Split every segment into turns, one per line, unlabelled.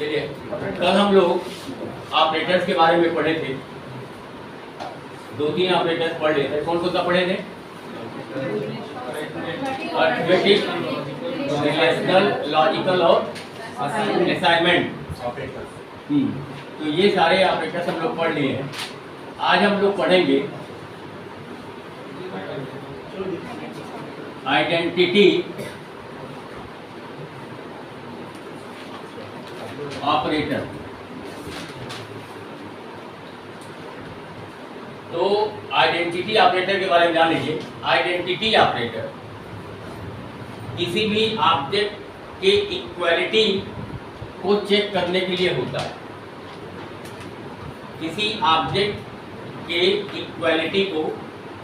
चलिए, कल हम लोग ऑपरेटर्स के बारे में पढ़े थे। 2-3 ऑपरेटर्स पढ़ लिए थे। कौन कौन सा पढ़े थे? अरिथमेटिक, रिलेशनल, लॉजिकल और असाइनमेंट ऑपरेटर्स। तो ये सारे ऑपरेटर्स हम लोग पढ़ लिए हैं। आज हम लोग पढ़ेंगे आइडेंटिटी ऑपरेटर। तो आइडेंटिटी ऑपरेटर के बारे में जान लीजिए। आइडेंटिटी ऑपरेटर किसी भी ऑब्जेक्ट के इक्वालिटी को चेक करने के लिए होता है। किसी ऑब्जेक्ट के इक्वालिटी को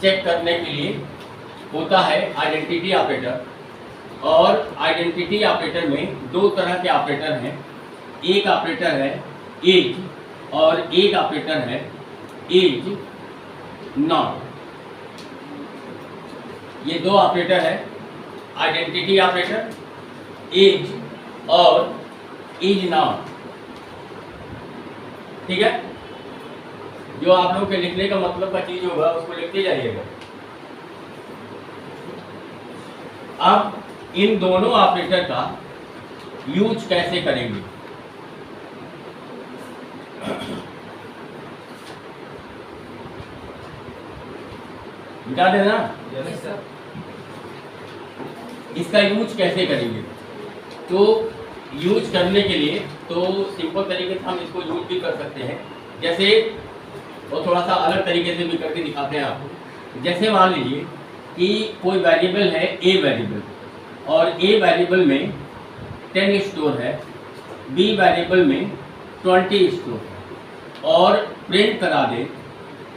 चेक करने के लिए होता है आइडेंटिटी ऑपरेटर। और आइडेंटिटी ऑपरेटर में दो तरह के ऑपरेटर हैं। एक ऑपरेटर है एज और एक ऑपरेटर है एज नॉट। ये दो ऑपरेटर है, आइडेंटिटी ऑपरेटर, एज और एज नॉट। ठीक है, जो आप लोग के लिखने का मतलब का चीज होगा उसको लिखते जाइएगा। अब इन दोनों ऑपरेटर का यूज कैसे करेंगे? मिटा देना।
Yes sir.
इसका यूज कैसे करेंगे? तो यूज करने के लिए तो सिंपल तरीके से हम इसको यूज भी कर सकते हैं। जैसे और थोड़ा सा अलग तरीके से भी करके दिखाते हैं आपको। जैसे मान लीजिए कि कोई वेरिएबल है ए वेरिएबल, और ए वेरिएबल में 10 स्टोर है, बी वेरिएबल में 20 स्टोर है, और प्रिंट करा दे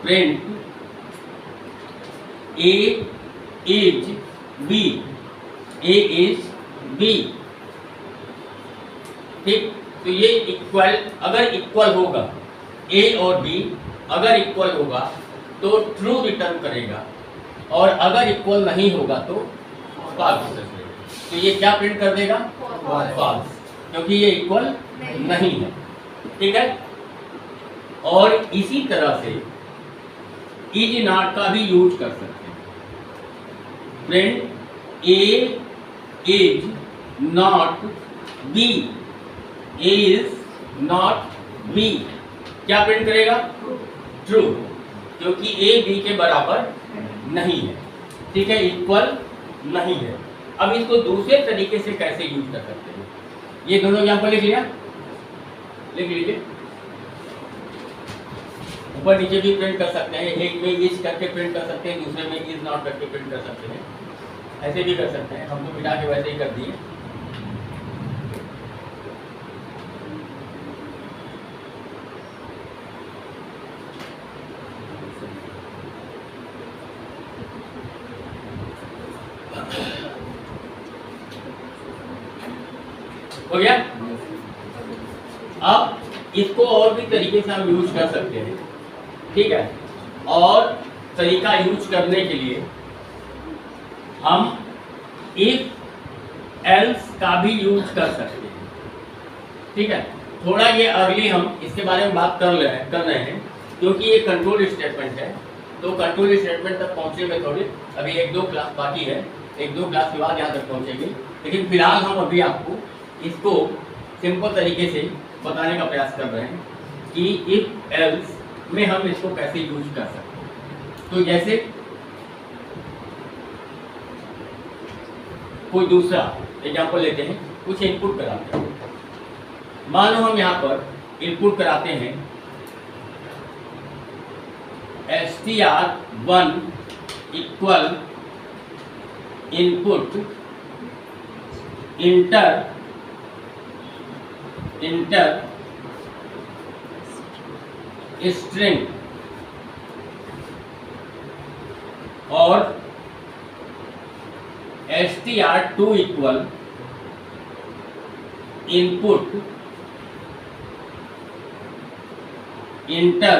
print A is B, A is B. ठीक, तो ये इक्वल, अगर इक्वल होगा ए और बी, अगर इक्वल होगा तो ट्रू रिटर्न करेगा, और अगर इक्वल नहीं होगा तो फॉल्स। तो ये क्या प्रिंट कर देगा? फॉल्स, क्योंकि ये इक्वल नहीं है। ठीक है, और इसी तरह से इज नॉट का भी यूज कर सकते हैं। Print A is not be, A is not be, क्या प्रिंट करेगा? ट्रू, क्योंकि ए बी के बराबर नहीं है। ठीक है, इक्वल नहीं है। अब इसको दूसरे तरीके से कैसे यूज कर सकते हैं? ये दोनों एग्जांपल लिख लिया, लिख लीजिए। ऊपर नीचे भी प्रिंट कर सकते हैं। एक में इज करके प्रिंट कर सकते हैं, दूसरे में इज नॉट करके प्रिंट कर सकते हैं। ऐसे भी कर सकते हैं। हम तो मिटा के वैसे ही कर दिए। हो गया। अब इसको और भी तरीके से हम यूज कर सकते हैं। ठीक है, और तरीका यूज करने के लिए हम इफ एल्स का भी यूज कर सकते हैं। ठीक है, थोड़ा ये अर्ली हम इसके बारे में बात कर रहे हैं, क्योंकि ये कंट्रोल स्टेटमेंट है। तो कंट्रोल स्टेटमेंट तक पहुंचे में थोड़ी अभी 1-2 क्लास बाकी है। 1-2 क्लास के बाद यहाँ तक पहुंचेंगे। लेकिन फिलहाल हम अभी आपको इसको सिंपल तरीके से बताने का प्रयास कर रहे हैं कि इफ एल्स में हम इसको कैसे यूज कर सकते हैं। तो जैसे कोई दूसरा एग्जांपल लेते हैं, कुछ इनपुट कराते हैं। मान लो हम यहाँ पर इनपुट कराते हैं str1 equal input inter string, और str2 equal input inter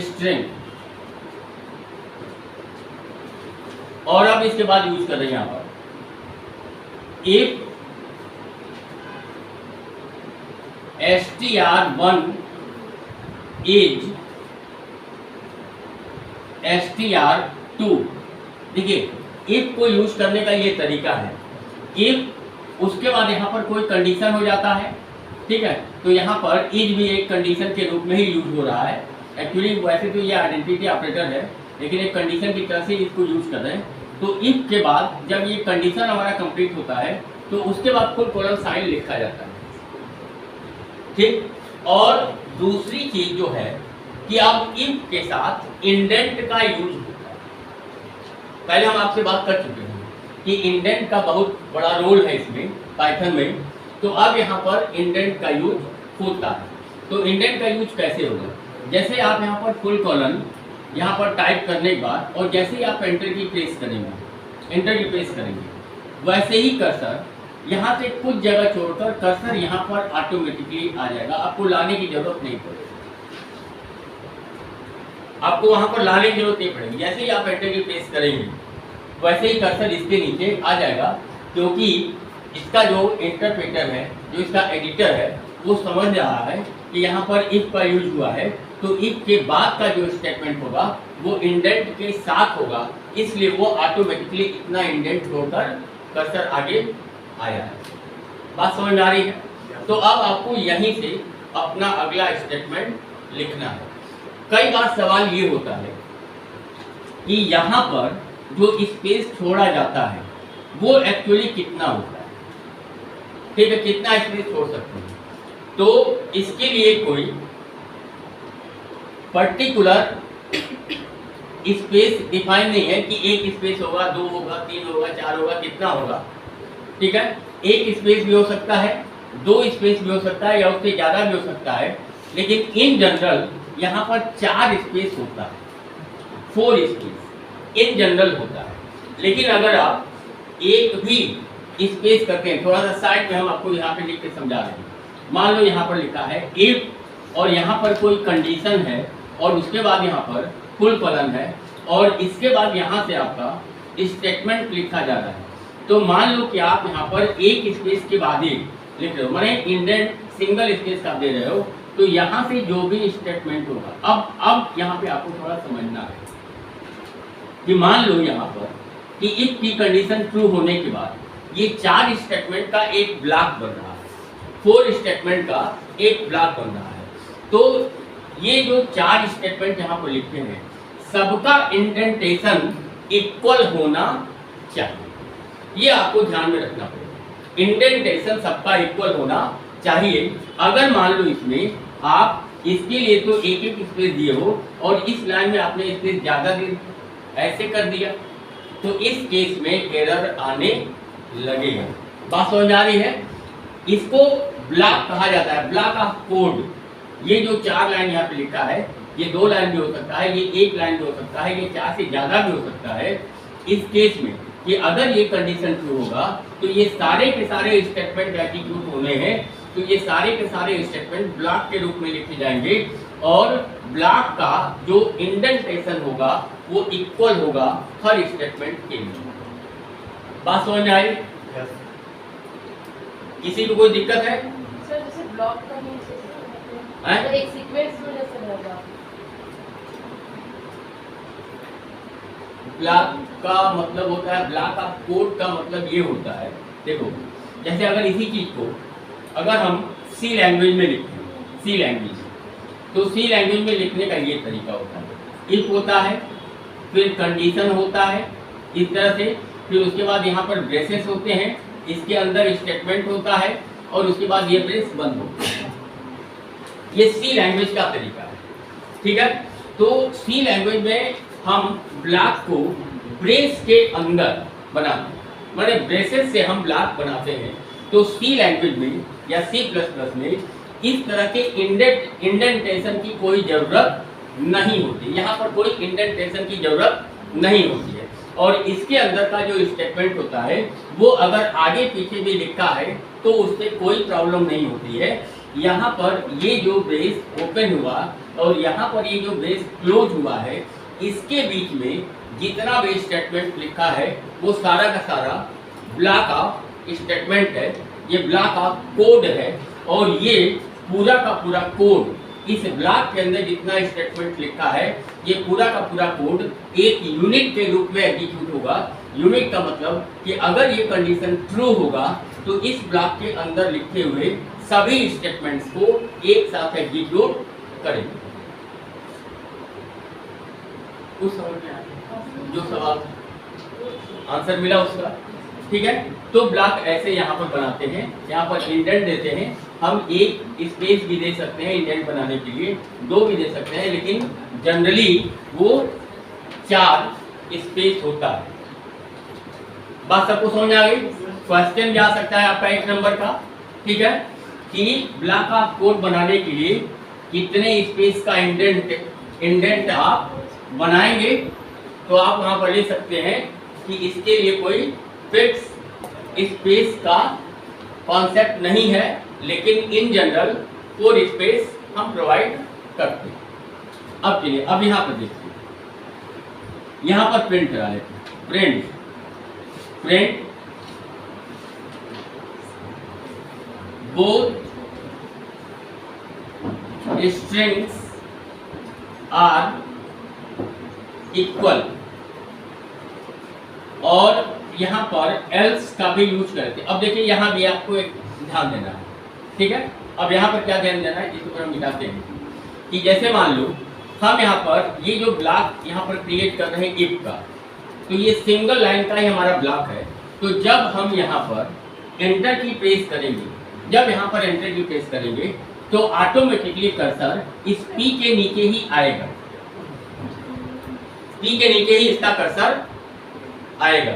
string. और अब इसके बाद यूज कर रहे हैं यहाँ पर इफ str1 is str2। देखिए इफ को यूज करने का ये तरीका है। इफ उसके बाद यहाँ पर कोई कंडीशन हो जाता है, ठीक है, तो यहाँ पर इज भी एक कंडीशन के रूप में ही यूज हो रहा है। एक्चुअली वैसे तो ये आइडेंटिटी ऑपरेटर है, लेकिन एक कंडीशन की तरह से इसको यूज कर रहे हैं। तो इफ के बाद जब ये कंडीशन हमारा कंप्लीट होता है तो उसके बाद फुल कॉलम साइन लिखा जाता है, ठीक। और दूसरी चीज जो है कि अब इफ के साथ इंडेंट का यूज होता है। पहले हम आपसे बात कर चुके हैं कि इंडेंट का बहुत बड़ा रोल है इसमें पाइथन में। तो अब यहाँ पर इंडेंट का यूज होता है। तो इंडेंट का यूज कैसे होगा? जैसे आप यहाँ पर फुल कॉलम यहाँ पर टाइप करने के बाद और जैसे ही आप एंटर की प्रेस करेंगे, वैसे ही कर्सर यहाँ से कुछ जगह छोड़कर कर्सर यहाँ पर ऑटोमेटिकली आ जाएगा। आपको लाने की जरूरत नहीं पड़ेगी, आपको वहां पर लाने की जरूरत नहीं पड़ेगी। जैसे ही आप एंटर की प्रेस करेंगे वैसे ही कर्सर इसके नीचे आ जाएगा, क्योंकि इसका जो इंटरप्रेटर है, जो इसका एडिटर है, वो समझ रहा है कि यहाँ पर इफ का यूज हुआ है। तो इफ के बाद का जो स्टेटमेंट होगा वो इंडेंट के साथ होगा, इसलिए वो ऑटोमेटिकली इतना इंडेंट छोड़कर कर्सर आगे आया है। बात समझ में आ रही है? तो अब आपको यहीं से अपना अगला स्टेटमेंट लिखना है। कई बार सवाल ये होता है कि यहाँ पर जो स्पेस छोड़ा जाता है वो एक्चुअली कितना होता है, ठीक है, कितना स्पेस छोड़ सकते हैं। तो इसके लिए कोई पर्टिकुलर स्पेस डिफाइन नहीं है कि एक स्पेस होगा, 2 होगा, 3 होगा, 4 होगा, कितना होगा, ठीक है। एक स्पेस भी हो सकता है, 2 स्पेस भी हो सकता है, या उससे ज़्यादा भी हो सकता है। लेकिन इन जनरल यहाँ पर 4 स्पेस होता है, 4 स्पेस इन जनरल होता है। लेकिन अगर आप एक भी स्पेस करते हैं, थोड़ा सा साइड में हम आपको यहाँ पे लिख के समझा रहे हैं। मान लो यहाँ पर लिखा है इफ, और यहाँ पर कोई कंडीशन है, और उसके बाद यहाँ पर फुल कॉलम है, और इसके बाद यहाँ से आपका स्टेटमेंट लिखा जा रहा है। तो मान लो कि आप यहाँ पर एक स्पेस के बाद ही लिख रहे हो, माने इंडेंट सिंगल स्पेस का दे रहे हो, तो यहाँ से जो भी स्टेटमेंट होगा, अब यहाँ पे आपको थोड़ा समझना है कि मान लो यहाँ पर कि इफ की कंडीशन ट्रू होने के बाद ये 4 स्टेटमेंट का एक ब्लॉक बन रहा है, 4 स्टेटमेंट का एक ब्लॉक बन रहा है। तो ये जो 4 स्टेटमेंट यहाँ पर लिखे हैं, सबका इंडेंटेशन इक्वल होना चाहिए। ये आपको ध्यान में रखना पड़ेगा, इंडेंटेशन सबका इक्वल होना चाहिए। अगर मान लो इसमें आप इसके लिए तो एक स्पेस दिए हो और इस लाइन में आपने स्पेस ज्यादा दे ऐसे कर दिया, तो इस केस में एरर आने लगेगा। बात समझ आ रही है? इसको ब्लॉक कहा जाता है, ब्लॉक ऑफ कोड। ये जो 4 लाइन यहाँ पे लिखा है, ये 2 लाइन भी हो सकता है, ये 1 लाइन भी हो सकता है, ये 4 से ज्यादा भी हो सकता है। इस केस में कि अगर ये कंडीशन ट्रू होगा तो ये सारे के सारे स्टेटमेंट एग्जीक्यूट होने हैं, तो ये सारे के सारे स्टेटमेंट ब्लॉक के रूप में लिखे जाएंगे, और ब्लॉक का जो इंडेंटेशन होगा वो इक्वल होगा हर स्टेटमेंट के लिए। बात समझ में आई? किसी को कोई दिक्कत है?
सर जैसे ब्लॉक का नहीं, एक सीक्वेंस में जैसे होगा।
ब्लॉक का मतलब होता है, ब्लॉक ऑफ कोड का मतलब ये होता है, देखो जैसे अगर इसी चीज को अगर हम सी लैंग्वेज में लिखें, सी लैंग्वेज, तो सी लैंग्वेज में लिखने का ये तरीका होता है, इफ होता है, फिर कंडीशन होता है इस तरह से, फिर उसके बाद यहाँ पर ब्रेसेस होते हैं, इसके अंदर स्टेटमेंट होता है, और उसके बाद ये ब्रेस बंद होता है। ये सी लैंग्वेज का तरीका है, ठीक है। तो सी लैंग्वेज में हम ब्लॉक को ब्रेस के अंदर बनाते हैं, माने ब्रेसेस से हम ब्लॉक बनाते हैं। तो सी लैंग्वेज में या C++ में इस तरह के इंडेंटेशन की कोई जरूरत नहीं होती, यहाँ पर कोई इंडेंटेशन की जरूरत नहीं होती है। और इसके अंदर का जो स्टेटमेंट होता है वो अगर आगे पीछे भी लिखा है तो उससे कोई प्रॉब्लम नहीं होती है। यहाँ पर ये जो ब्रेस ओपन हुआ और यहाँ पर ये जो ब्रेस क्लोज हुआ है, इसके बीच में जितना भी स्टेटमेंट लिखा है वो सारा का सारा ब्लॉक ऑफ स्टेटमेंट है, ये ब्लॉक ऑफ कोड है, और ये पूरा का पूरा कोड, इस ब्लॉक के अंदर जितना स्टेटमेंट लिखा है, ये पूरा का पूरा कोड एक यूनिट के रूप में एग्जीक्यूट होगा। यूनिट का मतलब कि अगर ये कंडीशन ट्रू होगा तो इस ब्लॉक के अंदर लिखे हुए सभी स्टेटमेंट्स को एक साथ एग्जीक्यूट करेंगे। उस सवाल में आया जो सवाल आंसर मिला उसका, ठीक है। तो ब्लॉक ऐसे यहाँ पर बनाते हैं, यहाँ पर इंडेंट देते हैं। हम एक स्पेस भी दे सकते हैं इंडेंट बनाने के लिए, दो भी दे सकते हैं, लेकिन जनरली वो 4 स्पेस होता है। बात सबको समझ आ गई? क्वेश्चन भी आ सकता है आपका 1 नंबर का, ठीक है, कि ब्लॉक ऑफ कोड बनाने के लिए कितने स्पेस का इंडेंट आप बनाएंगे। तो आप वहां पर लिख सकते हैं कि इसके लिए कोई फिक्स स्पेस का कॉन्सेप्ट नहीं है, लेकिन इन जनरल 4 स्पेस हम प्रोवाइड करते हैं। अब चलिए, अब यहाँ पर देखिए, यहाँ पर प्रिंट करा लेते हैं। Print both strings are equal, और यहाँ पर एल्स का भी यूज करते हैं। अब देखिए, यहाँ भी आपको एक ध्यान देना है, ठीक है। अब यहाँ पर क्या ध्यान देना है, इसके ऊपर हम दिखाते हैं कि जैसे मान लो हम यहाँ पर ये जो ब्लॉक यहाँ पर क्रिएट कर रहे हैं इफ का, तो ये सिंगल लाइन का ही हमारा ब्लॉक है। तो जब हम यहाँ पर एंटर की प्रेस करेंगे, जब यहाँ पर एंटर की प्रेस करेंगे तो ऑटोमेटिकली कर्सर इस पी के नीचे ही आएगा, पी के नीचे ही इसका कर्सर आएगा,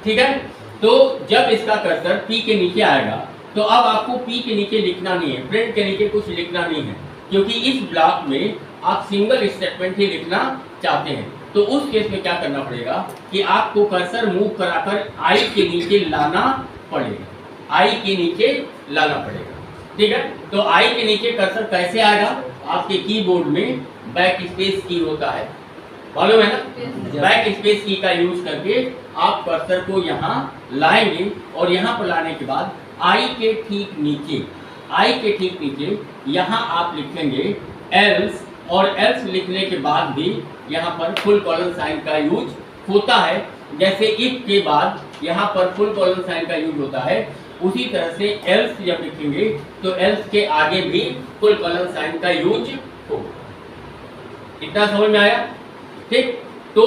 ठीक है। तो जब इसका कर्सर पी के नीचे आएगा तो अब आपको पी के नीचे लिखना नहीं है, प्रिंट के नीचे कुछ लिखना नहीं है, क्योंकि इस ब्लॉक में आप सिंगल स्टेटमेंट ही लिखना चाहते हैं। तो उस केस में क्या करना पड़ेगा कि आपको कर्सर मूव कराकर आई के नीचे लाना पड़ेगा, आई के नीचे लाना पड़ेगा, ठीक है। तो आई के नीचे कर्सर कैसे आएगा? आपके कीबोर्ड में बैक स्पेस की होता है, मालूम है ना? बैक स्पेस की का यूज करके आप कर्सर को यहाँ लाएंगे, और यहाँ पर लाने के बाद आई के ठीक नीचे, आई के ठीक नीचे यहाँ आप लिखेंगे एल्स, और एल्स लिखने के बाद भी यहाँ पर फुल कॉलन साइन का यूज होता है। जैसे इफ के बाद यहाँ पर फुल कॉलन साइन का यूज होता है, उसी तरह से एल्स जब लिखेंगे तो एल्स के आगे भी फुल कॉलन साइन का यूज होगा। इतना समझ में आया? ठीक। तो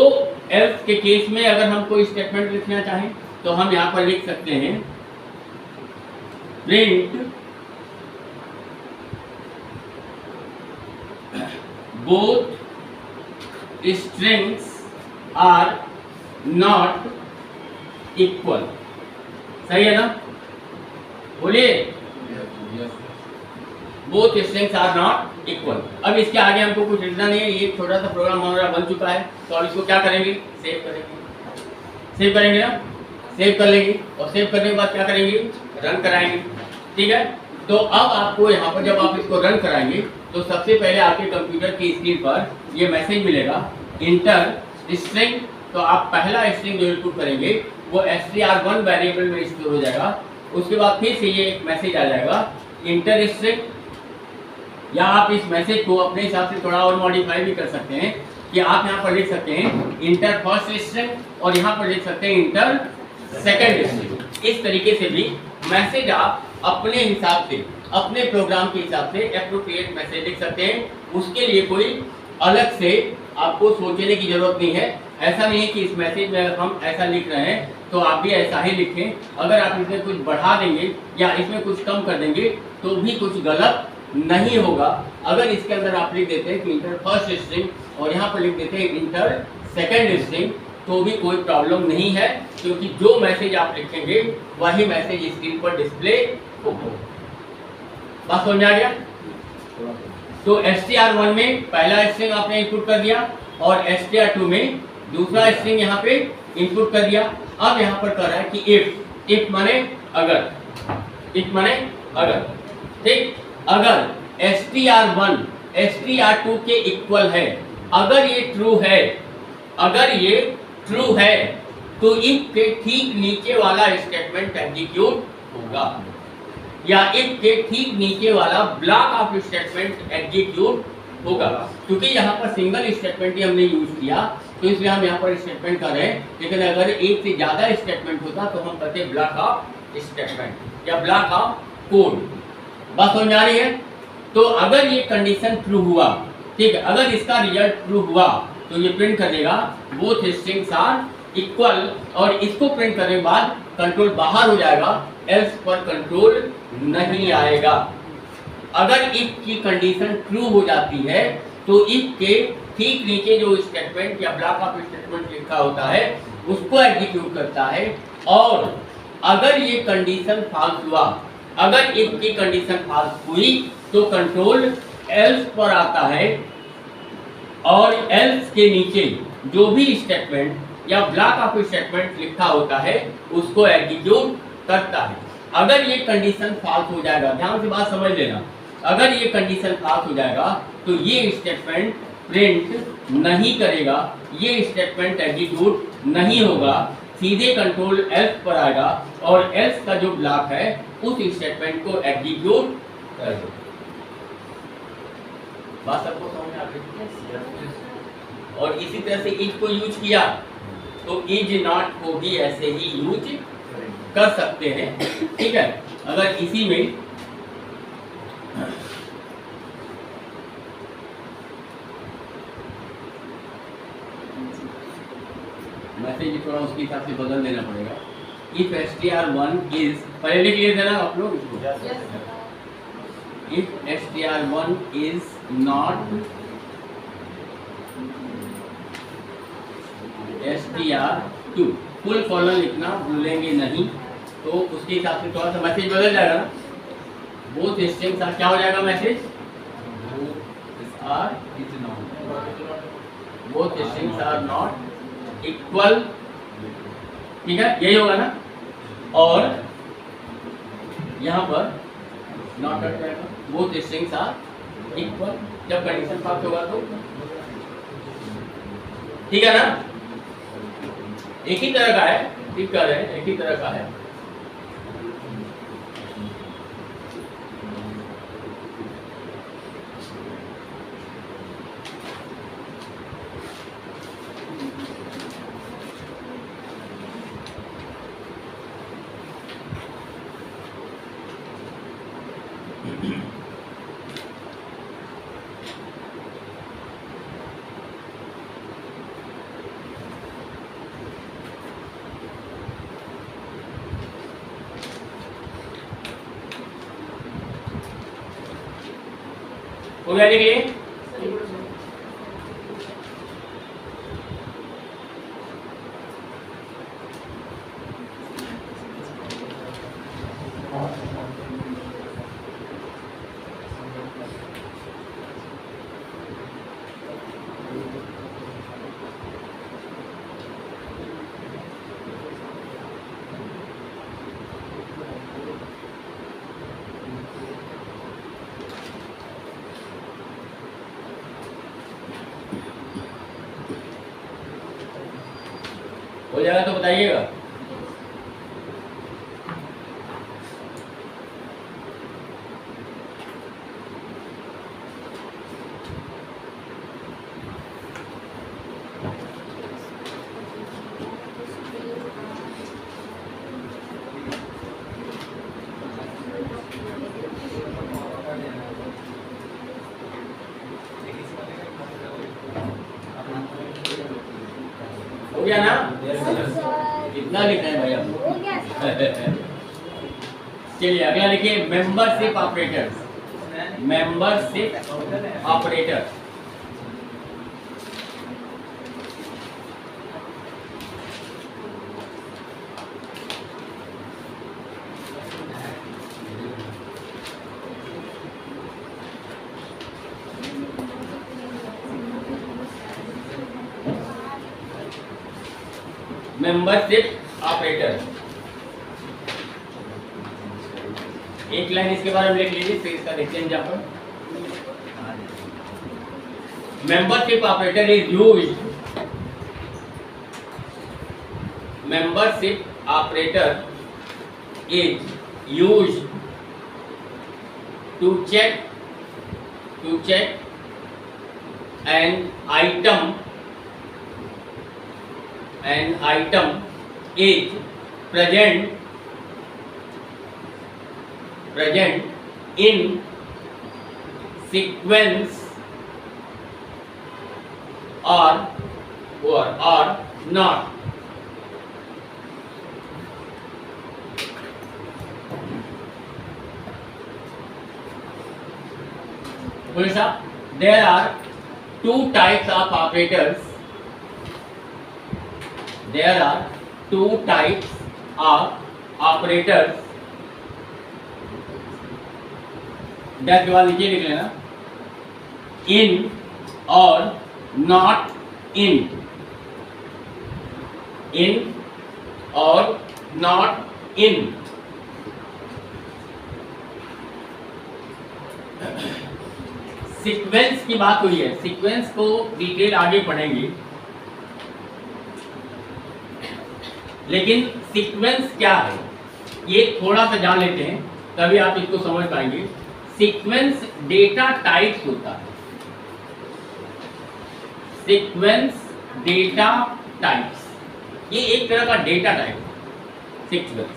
एल्स के केस में अगर हम कोई स्टेटमेंट लिखना चाहें तो हम यहाँ पर लिख सकते हैं print both strings are not equal। सही है ना? बोलिए, both strings are not equal। अब इसके आगे हमको कुछ लिखना नहीं है, ये छोटा सा प्रोग्राम हमारा बन चुका है। तो अब इसको क्या करेंगे? सेव करेंगे। सेव करेंगे ना? सेव कर लेंगे, और सेव करने के बाद क्या करेंगे? रन कराएंगे, ठीक है। तो अब आपको यहाँ पर जब आप इसको रन कराएंगे तो सबसे पहले आपके कंप्यूटर की स्क्रीन पर ये मैसेज मिलेगा इंटर स्ट्रिंग। तो आप पहला स्ट्रिंग जो इनपुट करेंगे वो str1 वेरिएबल में स्टोर हो जाएगा। उसके बाद फिर से ये एक मैसेज आ जाएगा इंटर स्ट्रिंग, या आप इस मैसेज को अपने हिसाब से थोड़ा और मॉडिफाई भी कर सकते हैं कि आप यहाँ पर लिख सकते हैं इंटर फर्स्ट स्ट्रिंग, और यहाँ पर लिख सकते हैं इंटर सेकेंड स्ट्रिंग। इस तरीके से भी मैसेज आप अपने हिसाब से, अपने प्रोग्राम के हिसाब से एप्रोप्रिएट मैसेज लिख सकते हैं। उसके लिए कोई अलग से आपको सोचने की जरूरत नहीं है। ऐसा नहीं है कि इस मैसेज में अगर हम ऐसा लिख रहे हैं तो आप भी ऐसा ही लिखें। अगर आप इसमें कुछ बढ़ा देंगे या इसमें कुछ कम कर देंगे तो भी कुछ गलत नहीं होगा। अगर इसके अंदर आप लिख देते हैं कि इंटर फर्स्ट स्ट्रिंग और यहाँ पर लिख देते हैं इंटर सेकेंड स्ट्रिंग तो भी कोई प्रॉब्लम नहीं है, क्योंकि जो मैसेज आप लिखेंगे वही मैसेज स्क्रीन पर डिस्प्ले होगा। बात समझ आ गया? तो str1 में पहला स्ट्रिंग आपने इनपुट कर दिया और str2 में दूसरा स्ट्रिंग यहाँ पे इनपुट कर दिया। अब यहाँ पर कर रहा है कि इफ माने अगर, इफ माने अगर, ठीक। अगर str1 str2 के इक्वल है, अगर ये ट्रू है, अगर ये ट्रू है तो इफ के ठीक नीचे वाला स्टेटमेंट एग्जीक्यूट होगा। या इफ के ठीक नीचे वाला ब्लॉक ऑफ स्टेटमेंट एग्जीक्यूट होगा। क्योंकि यहाँ पर सिंगल स्टेटमेंट ही हमने यूज किया तो इसलिए हम यहाँ पर स्टेटमेंट कर रहे हैं, लेकिन अगर एक से ज्यादा स्टेटमेंट होता तो हम कहते ब्लॉक ऑफ स्टेटमेंट या ब्लॉक ऑफ कोड। बात समझ आ रही है? तो अगर ये कंडीशन ट्रू हुआ, ठीक है, अगर इसका रिजल्ट ट्रू हुआ तो ये प्रिंट कर देगा बोथ स्ट्रिंग्स आर इक्वल, और इसको प्रिंट करने के बाद कंट्रोल बाहर हो जाएगा, एल्स पर कंट्रोल नहीं आएगा। अगर इफ की कंडीशन ट्रू हो जाती है तो इफ के ठीक नीचे जो स्टेटमेंट या ब्लॉक ऑफ स्टेटमेंट लिखा होता है उसको एग्जीक्यूट करता है, और अगर ये कंडीशन फॉल्स हुआ, अगर इफ की कंडीशन फॉल्स हुई तो कंट्रोल एल्स पर आता है, और एल्स के नीचे जो भी स्टेटमेंट या ब्लॉक ऑफ स्टेटमेंट लिखा होता है उसको एग्जीक्यूट करता है। अगर ये कंडीशन फॉल्स हो जाएगा, ध्यान से बात समझ लेना, अगर ये कंडीशन फॉल्स हो जाएगा तो ये स्टेटमेंट प्रिंट नहीं करेगा, ये स्टेटमेंट एग्जीक्यूट नहीं होगा, सीधे कंट्रोल एल्स पर आएगा और एल्स का जो ब्लॉक है उस स्टेटमेंट को एग्जीक्यूट कर देगा। बात सबको समझ आ गई? और इसी तरह से इज को यूज किया तो इज नॉट को भी ऐसे ही यूज कर सकते हैं, ठीक है। अगर इसी में मैसेज थोड़ा उसके हिसाब से बदल देना पड़ेगा। इफ str1 इज, पहले लिख लिए थे ना आप लोग इसको, if str1 is not str2, full column लिखना भूलेंगे नहीं, तो उसके हिसाब से थोड़ा सा मैसेज बदल जाएगा ना। बोथ स्ट्रिंग्स क्या हो जाएगा message, both strings are not equal, ठीक है, यही होगा ना। और यहाँ पर नॉट हट जाएगा, बोथ स्ट्रिंग्स आर इक्वल, जब कंडीशन प्राप्त होगा तो, ठीक है ना। एक ही तरह का है, ठीक कर रहे हैं, एक ही तरह का है। हो गया, लिख लिए। हो जाएगा तो बताइएगा। हो गया ना, कितना लिखना है भाई आपको? चलिए अगला लिखिए, membership operators, membership operator. Membership operator, एक लाइन इसके बारे में लिख लीजिए, फिर इसका देखते हैं जहाँ पर। Membership operator is used, membership operator is used to check an item is present in sequence or not. बोलिए साहब, there are two types of operators. There are two types of operators. Dash के बाद नीचे लिख लेना, in और not in. In और not in. Sequence की बात हुई है, सीक्वेंस को डिटेल आगे पढ़ेंगे, लेकिन सीक्वेंस क्या है ये थोड़ा सा जान लेते हैं, तभी आप इसको समझ पाएंगे। सीक्वेंस डेटा टाइप्स होता है, सीक्वेंस डेटा टाइप्स, ये एक तरह का डेटा टाइप सीक्वेंस,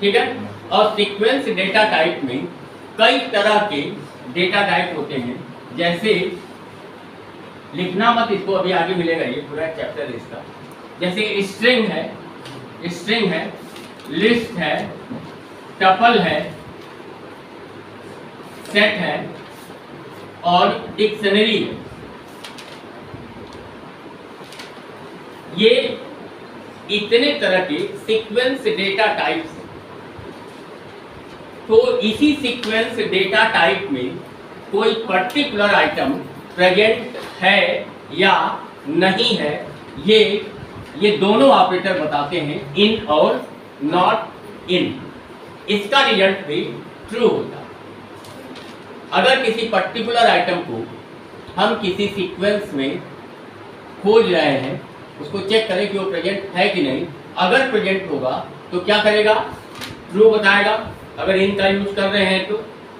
ठीक है। और सीक्वेंस डेटा टाइप में कई तरह के डेटा टाइप होते हैं, जैसे लिखना मत इसको, अभी आगे मिलेगा, ये पूरा चैप्टर है इसका। जैसे स्ट्रिंग है, लिस्ट है, टपल है, सेट है और डिक्शनरी है। ये इतने तरह के सीक्वेंस डेटा टाइप्स हैं। तो इसी सीक्वेंस डेटा टाइप में कोई पर्टिकुलर आइटम प्रेजेंट है या नहीं है, ये दोनों ऑपरेटर बताते हैं, इन और नॉट इन। इसका रिजल्ट भी ट्रू होता है। अगर किसी पर्टिकुलर आइटम को हम किसी सीक्वेंस में खोज रहे हैं, उसको चेक करें कि वो प्रेजेंट है कि नहीं। अगर प्रेजेंट होगा तो क्या करेगा, ट्रू बताएगा, अगर इन का यूज कर रहे हैं तो,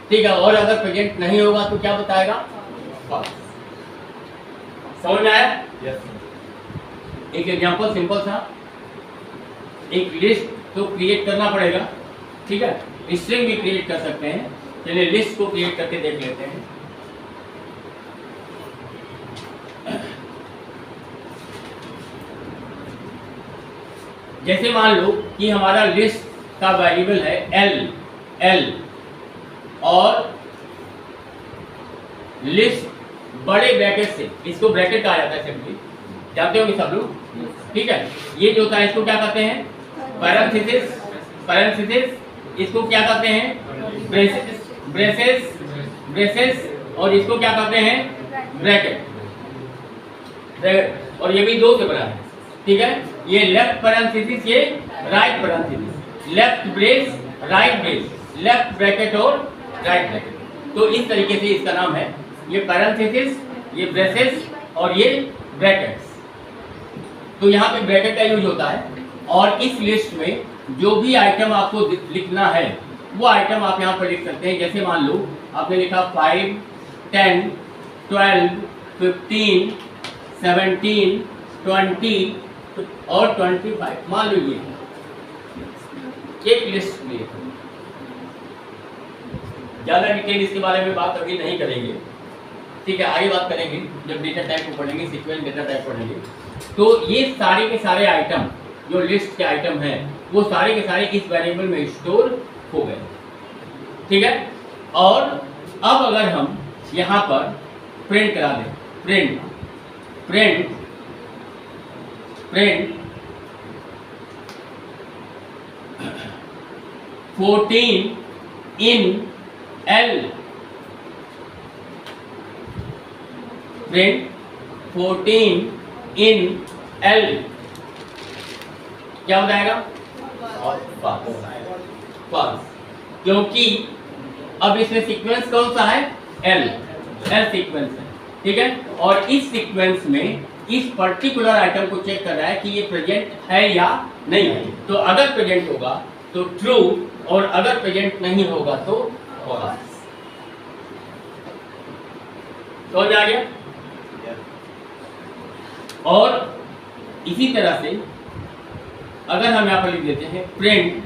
ठीक है। और अगर प्रेजेंट नहीं होगा तो क्या बताएगा, फॉल्स। समझ में आया? yes. एक एग्जांपल सिंपल सा, एक लिस्ट तो क्रिएट करना पड़ेगा, ठीक है। स्ट्रिंग भी क्रिएट कर सकते हैं, चलिए लिस्ट को क्रिएट करके देख लेते हैं। जैसे मान लो कि हमारा लिस्ट का वेरिएबल है एल और लिस्ट बड़े ब्रैकेट से, इसको ब्रैकेट कहा जाता है सिंपली, जानते होंगे सब लोग, ठीक है। ये जो होता है इसको क्या कहते हैं, पैरेंथेसिस, इसको क्या कहते हैं, ब्रेसेस, और इसको क्या कहते हैं, ब्रैकेट। और ये भी दो से बना है, ठीक है। ये लेफ्ट पैरेंथेसिस, ये right parenthesis, left brace, right brace, left bracket और राइट ब्रैकेट। तो इस तरीके से इसका नाम है, ये पैरेंथेसिस, ये ब्रेसेस और ये ब्रैकेट्स। तो यहाँ पे ब्रैकेट का यूज होता है। और इस लिस्ट में जो भी आइटम आपको लिखना है वो आइटम आप यहाँ पर लिख सकते हैं। जैसे मान लो आपने लिखा 5, 10, 12, 15, 17, 20 और 25, मान लो ये एक लिस्ट में। ज़्यादा डिटेल इसके बारे में बात अभी नहीं करेंगे, ठीक है, आगे बात करेंगे जब डेटा टाइप को पढ़ेंगे, सीक्वेंस डेटा टाइप पढ़ेंगे। तो ये सारे के सारे आइटम जो लिस्ट के आइटम हैं वो सारे के सारे इस वेरिएबल में स्टोर हो गए, ठीक है। और अब अगर हम यहाँ पर प्रिंट करा दें, print 14 in L, print 14 in L, क्या हो जाएगा, फॉल्स, क्योंकि अब इसमें सीक्वेंस कौन सा है, एल सीक्वेंस है, ठीक है। और इस सीक्वेंस में इस पर्टिकुलर आइटम को चेक कर रहा है कि ये प्रेजेंट है या नहीं है। तो अगर प्रेजेंट होगा तो ट्रू, और अगर प्रेजेंट नहीं होगा तो फॉल्स। समझ आ गया। और इसी तरह से अगर हम यहाँ पर लिख देते हैं प्रिंट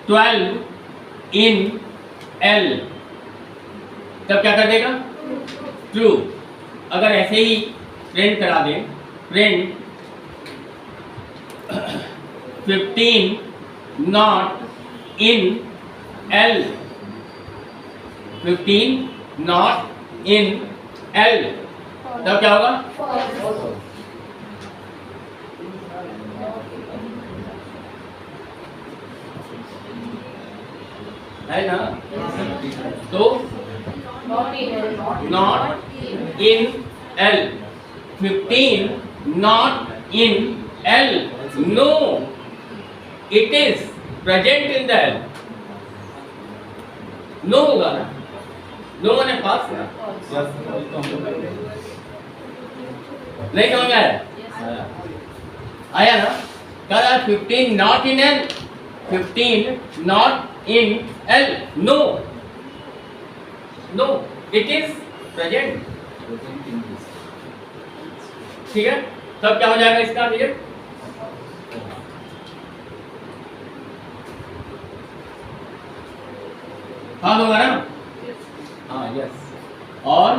12 इन L, तब क्या कर देगा? ट्रू। अगर ऐसे ही प्रिंट करा दें print 15 not in L, 15 not in L, तब क्या होगा? है ना? तो
Not in L.
Not in L, 15 not in L, no it is present in the L। No होगा ना, नो मैंने पास ना, नहीं समझ में आया? आया ना? कहा 15 not in L, 15 not in L, no no it is present. ठीक है, तब क्या हो जाएगा इसका रिजल्ट? हाँ होगा ना? हाँ यस। और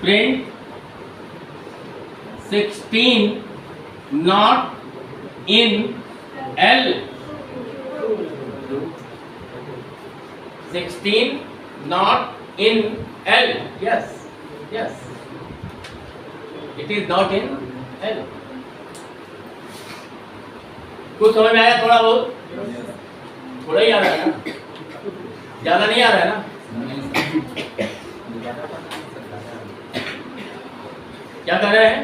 print 16 not in L, 16 not in L, yes yes, it is not in L। कुछ समझ में आया? थोड़ा बहुत, थोड़ा ही आ रहा है ना, ज्यादा नहीं आ रहा है ना? क्या कर रहे हैं?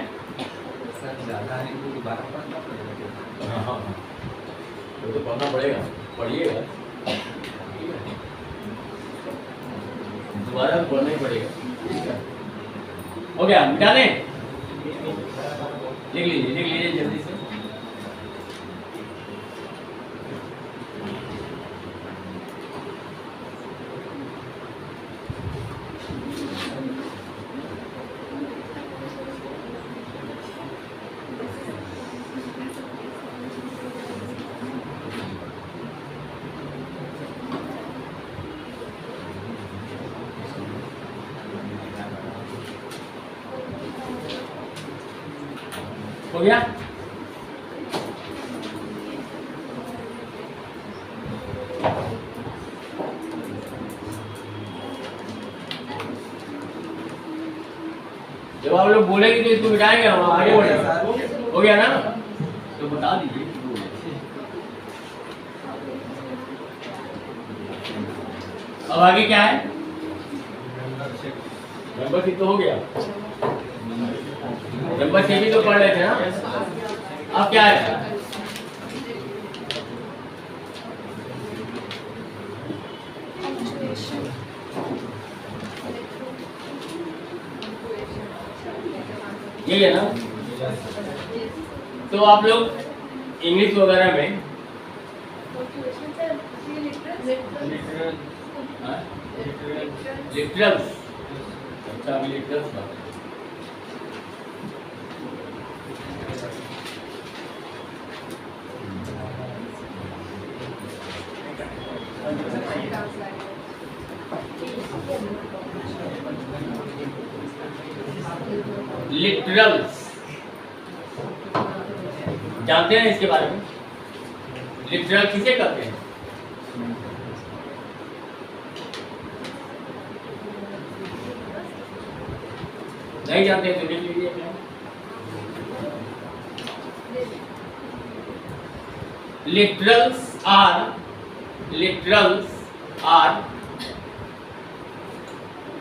वो तो पढ़ना पड़ेगा, पढ़िएगा, दोबारा पढ़ना ही पड़ेगा। हो गया, मिटा दें? लिख लीजिए जल्दी से। हो गया? जब आप लोग बोलेंगे तो इसको मिटाएंगे, हम आगे बढ़ेंगे। हो गया ना? तो बता दीजिए। अब आगे क्या है? मेंबरशिप तो हो गया, मेंबरशिप ही तो पढ़ रहे थे ना। अब क्या है? यही है ना? तो आप लोग इंग्लिश वगैरह में लिटरल्स, अच्छा अभी लिटरल्स बात लिटरल्स जानते हैं इसके बारे में? लिटरल किसे कहते हैं? नहीं जानते तो लिख लीजिए। Literals are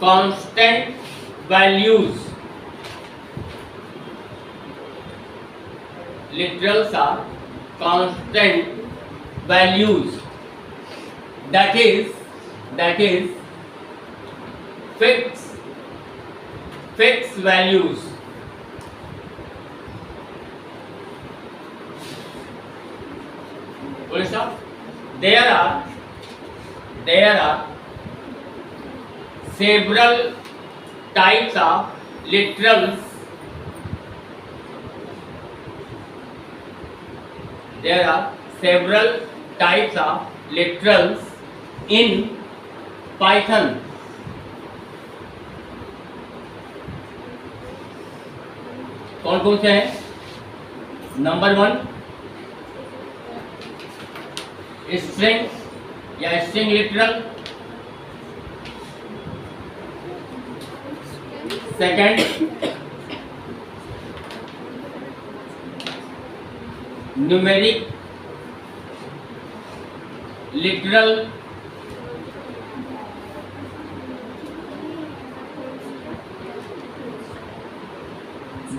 constant values. Literals are constant values, that is fixed values. Full stop. There are several types of literals. There are several types of literals in Python. कौन कौन से हैं? नंबर 1 स्ट्रिंग या string literal, second numeric literal,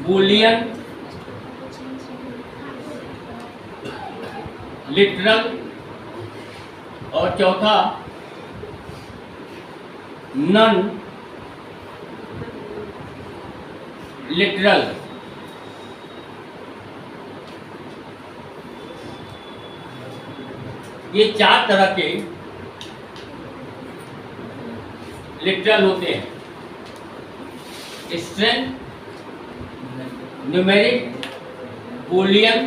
Boolean literal, और चौथा none literal. ये 4 तरह के लिटरल होते हैं, स्ट्रिंग, न्यूमेरिक, बूलियन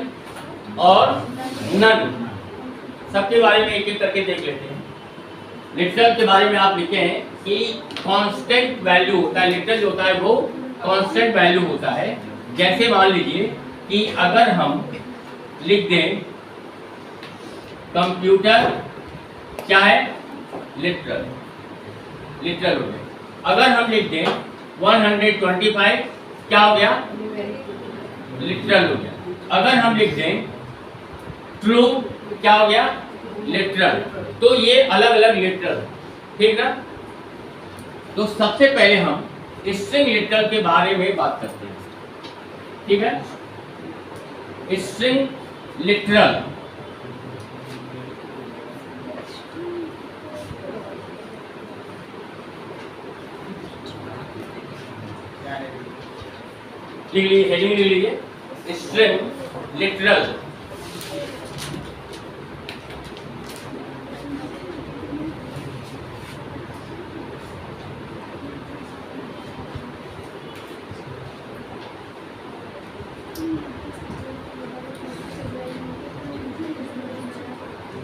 और नन। सबके बारे में एक एक करके देख लेते हैं। लिटरल के बारे में आप लिखे हैं कि कांस्टेंट वैल्यू होता है, लिटरल जो होता है वो कांस्टेंट वैल्यू होता है। जैसे मान लीजिए कि अगर हम लिख दें कंप्यूटर क्या है, लिटरल, लिटरल हो गया। अगर हम लिख दें 125 क्या हो गया, लिटरल हो गया। अगर हम लिख दें ट्रू क्या हो गया, लिटरल। तो ये अलग अलग लिटरल, ठीक ना। तो सबसे पहले हम स्ट्रिंग लिटरल के बारे में बात करते हैं, ठीक है। स्ट्रिंग लिटरल लिख लीजिए, हेडिंग लिख लीजिए, स्ट्रिंग लिटरल।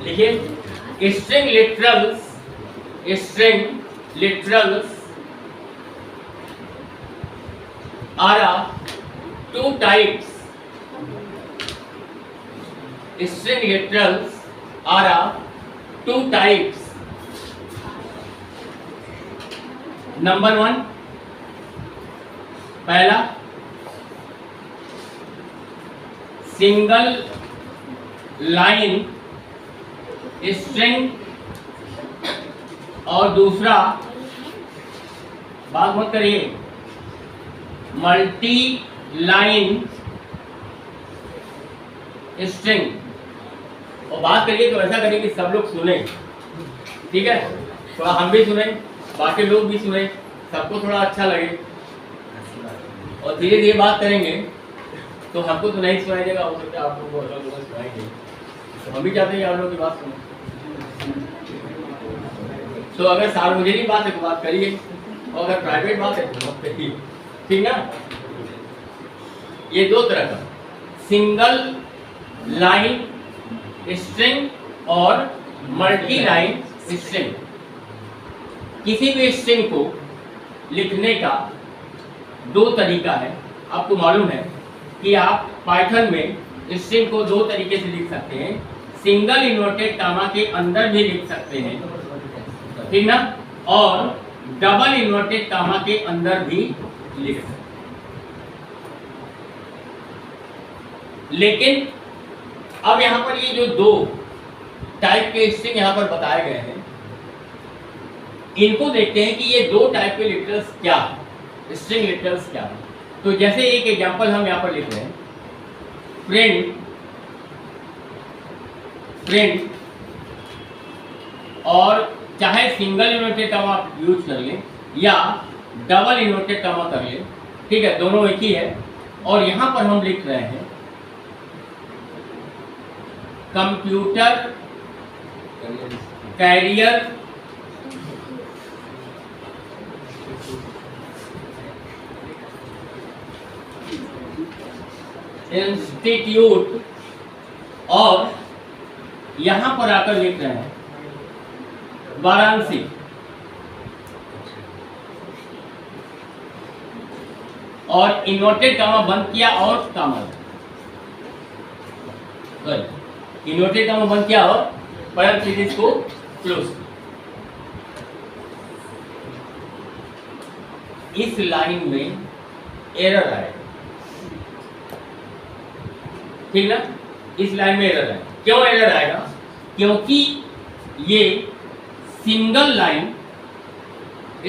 लिखिए string literals, string literals are two types. String literals are two types. Number 1 पहला सिंगल लाइन स्ट्रिंग, और दूसरा बात मत करिए मल्टी लाइन स्ट्रिंग। और बात करिए तो ऐसा करिए कि सब लोग सुने, ठीक है, थोड़ा हम भी सुने, बाकी लोग भी सुने, सबको थोड़ा अच्छा लगे। और धीरे धीरे बात करेंगे तो हमको तो नहीं सुनाई देगा, हो सकता है आप लोगों को अलग अलग सुनाई दे। तो हम भी चाहते हैं आप लोगों की बात सुने। तो अगर सार्वजनिक बात है तो बात करिए, और अगर प्राइवेट बात है तो मत करिए, ठीक ना। ये दो तरह का सिंगल लाइन स्ट्रिंग और मल्टी लाइन स्ट्रिंग। किसी भी स्ट्रिंग को लिखने का दो तरीका है। आपको मालूम है कि आप पाइथन में स्ट्रिंग को दो तरीके से लिख सकते हैं, सिंगल इन्वर्टेड कामा के अंदर भी लिख सकते हैं, ठीक ना, और डबल इन्वर्टेड कामा के अंदर भी लिख सकते हैं। लेकिन अब यहां पर ये जो दो टाइप के स्ट्रिंग यहां पर बताए गए हैं, इनको देखते हैं कि ये दो टाइप के लिटरल्स क्या है, स्ट्रिंग लिटरल्स क्या है। तो जैसे एक एग्जांपल हम यहां पर लिख रहे हैं, प्रिंट प्रिंट, और चाहे सिंगल इन्वर्टेड कॉमा आप यूज कर लें या डबल इन्वर्टेड कॉमा कर लें, ठीक है, दोनों एक ही है। और यहां पर हम लिख रहे हैं कंप्यूटर कैरियर इंस्टीट्यूट, और यहां पर आकर लिख रहे हैं वाराणसी, और इन्वर्टेड कामा बंद किया और कामा, इन्वर्टेड कामा बंद किया और पैरेंथेसिस को क्लोज किया। इस लाइन में एरर आएगा, ठीक ना, इस लाइन में एरर आएगा। क्यों एरर आएगा? क्योंकि ये सिंगल लाइन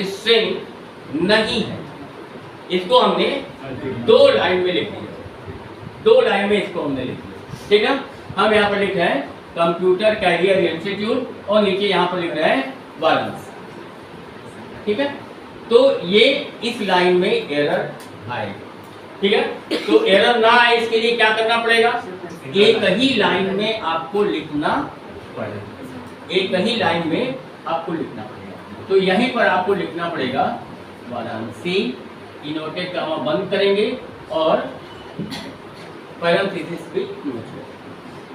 स्ट्रिंग नहीं है, इसको हमने दो लाइन में लिख दिया, दो लाइन में इसको हमने लिख दिया, ठीक है। हम यहाँ पर लिख रहे हैं कंप्यूटर कैरियर इंस्टीट्यूट, और नीचे यहाँ पर लिख रहे हैं वाराणसी, ठीक है। तो ये इस लाइन में एरर आएगा, ठीक है। तो एरर ना आए इसके लिए क्या करना पड़ेगा? एक ही लाइन में आपको लिखना पड़ेगा, एक ही लाइन में आपको लिखना पड़ेगा। तो यहीं पर आपको लिखना पड़ेगा वाराणसी, इन्वर्टेड कामा बंद करेंगे और पैरेंथेसिस भी यूज करेंगे।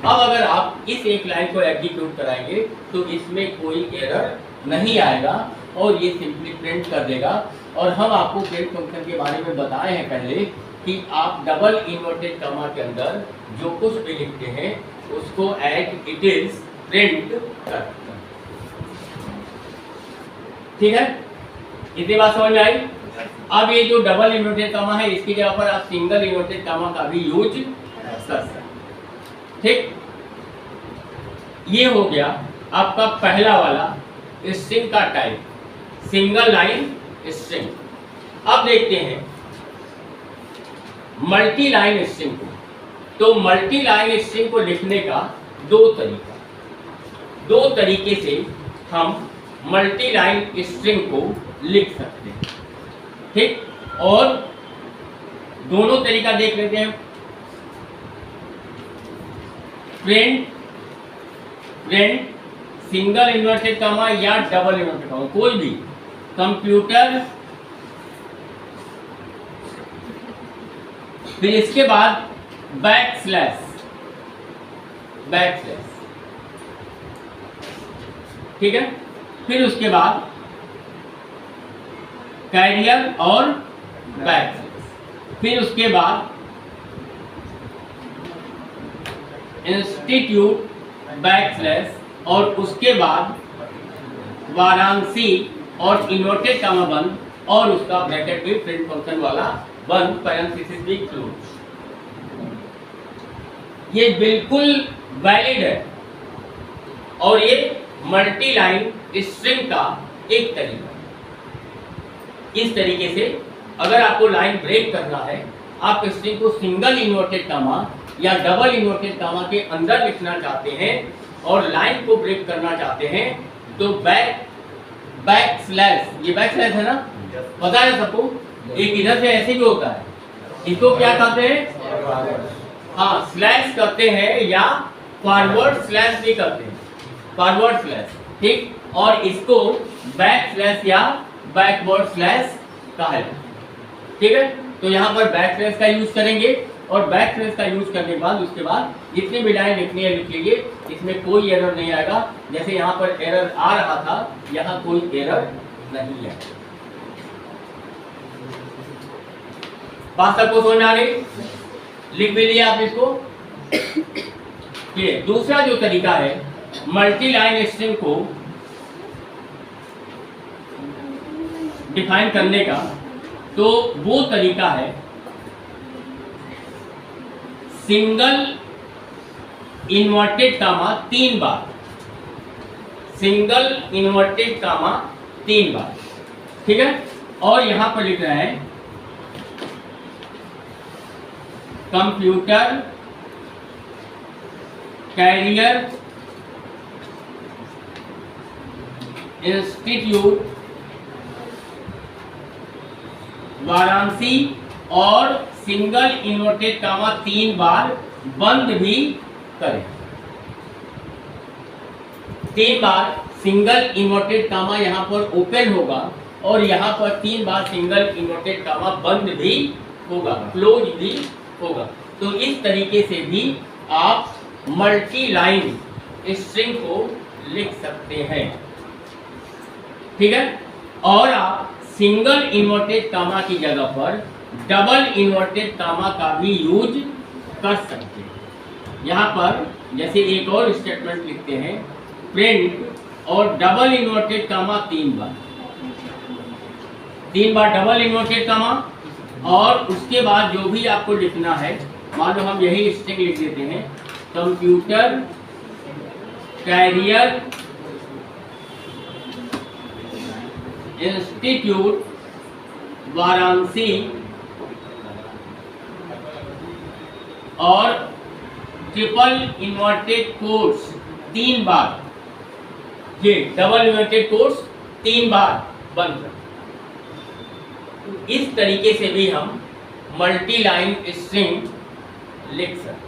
अब अगर आप इस एक लाइन को एग्जीक्यूट कराएंगे तो इसमें कोई एरर नहीं आएगा और ये सिंपली प्रिंट कर देगा। और हम आपको प्रिंट फंक्शन के बारे में बताए हैं पहले कि आप डबल इन्वर्टेड कामा के अंदर जो कुछ भी लिखते हैं उसको एज इट इज प्रिंट कर, ठीक है। इतनी बात समझ में आई? अब ये जो डबल इन्वर्टेड कामा है इसकी जगह पर आप सिंगल इन्वर्टेड कामा का भी यूज कर सकते हैं, ठीक। ये हो गया आपका पहला वाला स्ट्रिंग का टाइप, सिंगल लाइन स्ट्रिंग। अब देखते हैं मल्टी लाइन स्ट्रिंग को। तो मल्टी लाइन स्ट्रिंग को लिखने का दो तरीके से हम मल्टी लाइन स्ट्रिंग को लिख सकते हैं, ठीक। और दोनों तरीका देख लेते हैं। प्रिंट सिंगल इन्वर्टेड कामा या डबल इन्वर्टेड कामा, कोई भी कंप्यूटर, फिर इसके बाद बैकस्लैश, ठीक है। फिर उसके बाद कैरियर और बैकस्लैश, फिर उसके बाद इंस्टीट्यूट बैकस्लैश, और उसके बाद वाराणसी और इन्वर्टेड कामा बंद, और उसका ब्रैकेट भी प्रिंट फंक्शन वाला बंद, पैरेंथेसिस भी क्लोज। ये बिल्कुल वैलिड है और ये मल्टी लाइन स्ट्रिंग का एक तरीका। इस तरीके से अगर आपको लाइन ब्रेक करना है, आप स्ट्रिंग को सिंगल इन्वर्टेड कामा या डबल इन्वर्टेड कामा के अंदर लिखना चाहते हैं और लाइन को ब्रेक करना चाहते हैं, तो बैकस्लैश, ये बैकस्लैश है ना, पता है सबको, एक इधर से ऐसे भी होता है, इसको क्या कहते हैं? हाँ, स्लैश करते हैं या फॉरवर्ड स्लैश भी करते हैं, फॉरवर्ड स्लैश, ठीक। और इसको बैकस्लैश या बैकवर्ड स्लैश कहा है, ठीक है। तो यहाँ पर बैकस्लैश का यूज करेंगे और बैकस्लैश का यूज करने के बाद उसके बाद जितनी भी लाइन लिखनी है लिख लीजिए, इसमें कोई एरर नहीं आएगा। जैसे यहाँ पर एरर आ रहा था, यहाँ कोई एरर नहीं है। बात सबको समझ में आ गई? लिख भी लिया आप इसको। ये दूसरा जो तरीका है मल्टी लाइन स्ट्रिंग को डिफाइन करने का, तो वो तरीका है सिंगल इन्वर्टेड कामा 3 बार, सिंगल इन्वर्टेड कामा 3 बार, ठीक है। और यहां पर लिख रहे हैं कंप्यूटर कैरियर इंस्टीट्यूट वाराणसी, और सिंगल इन्वर्टेड कामा 3 बार बंद भी करें। 3 बार सिंगल इन्वर्टेड कामा यहां पर ओपन होगा और यहां पर 3 बार सिंगल इन्वर्टेड कामा बंद भी होगा, क्लोज भी होगा। तो इस तरीके से भी आप मल्टी लाइन स्ट्रिंग को लिख सकते हैं, ठीक है। और आप सिंगल इन्वर्टेड कामा की जगह पर डबल इन्वर्टेड कामा का भी यूज कर सकते हैं। यहाँ पर जैसे एक और स्टेटमेंट लिखते हैं, प्रिंट और डबल इन्वर्टेड कामा 3 बार डबल इन्वर्टेड कामा, और उसके बाद जो भी आपको लिखना है, मान लो हम यही स्ट्रिंग लिख देते हैं, कंप्यूटर कैरियर इंस्टीट्यूट वाराणसी, और ट्रिपल इन्वर्टेड कोट्स 3 बार, ये डबल इन्वर्टेड कोट्स 3 बार बंद कर। इस तरीके से भी हम मल्टी लाइन स्ट्रिंग लिख सकते हैं।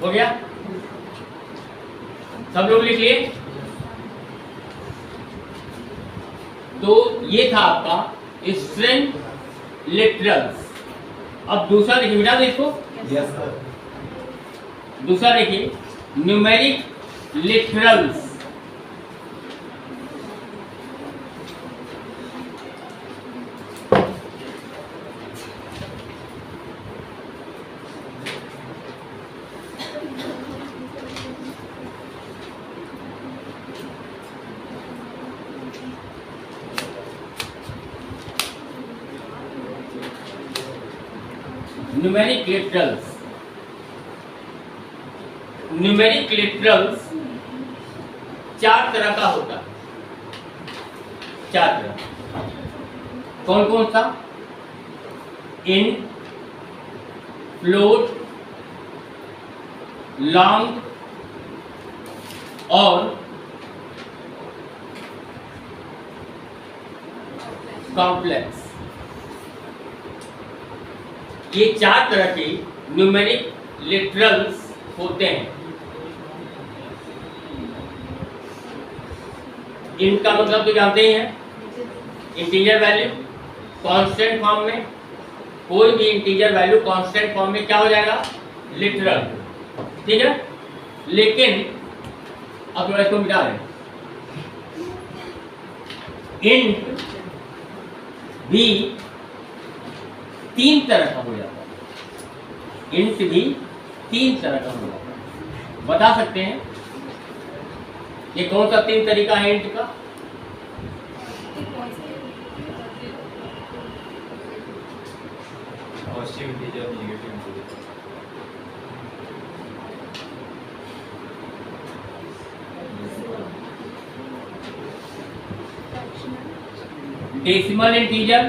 हो गया? सब लोग लिख लिए? तो ये था आपका स्ट्रिंग लिटरल्स। अब दूसरा देखिए, मिटा दो इसको।
Yes sir.
दूसरा देखिए, numeric literals. Numeric literals, numeric literals 4 तरह का होता है। 4 तरह। कौन कौन सा? इंट, फ्लोट, लॉन्ग और कॉम्प्लेक्स। ये 4 तरह के न्यूमेरिक लिटरल्स होते हैं। इनका मतलब तो जानते ही हैं, इंटीजर वैल्यू कांस्टेंट फॉर्म में, कोई भी इंटीजर वैल्यू कांस्टेंट फॉर्म में क्या हो जाएगा? लिटरल, ठीक है। लेकिन अब थोड़ा इसको मिटा दें। इंट भी 3 तरह का हो जाता है। इंट भी 3 तरह का हो जाता है। बता सकते हैं ये कौन सा 3 तरीका है इंट का?
Positive integer, negative integer.
Decimal integer,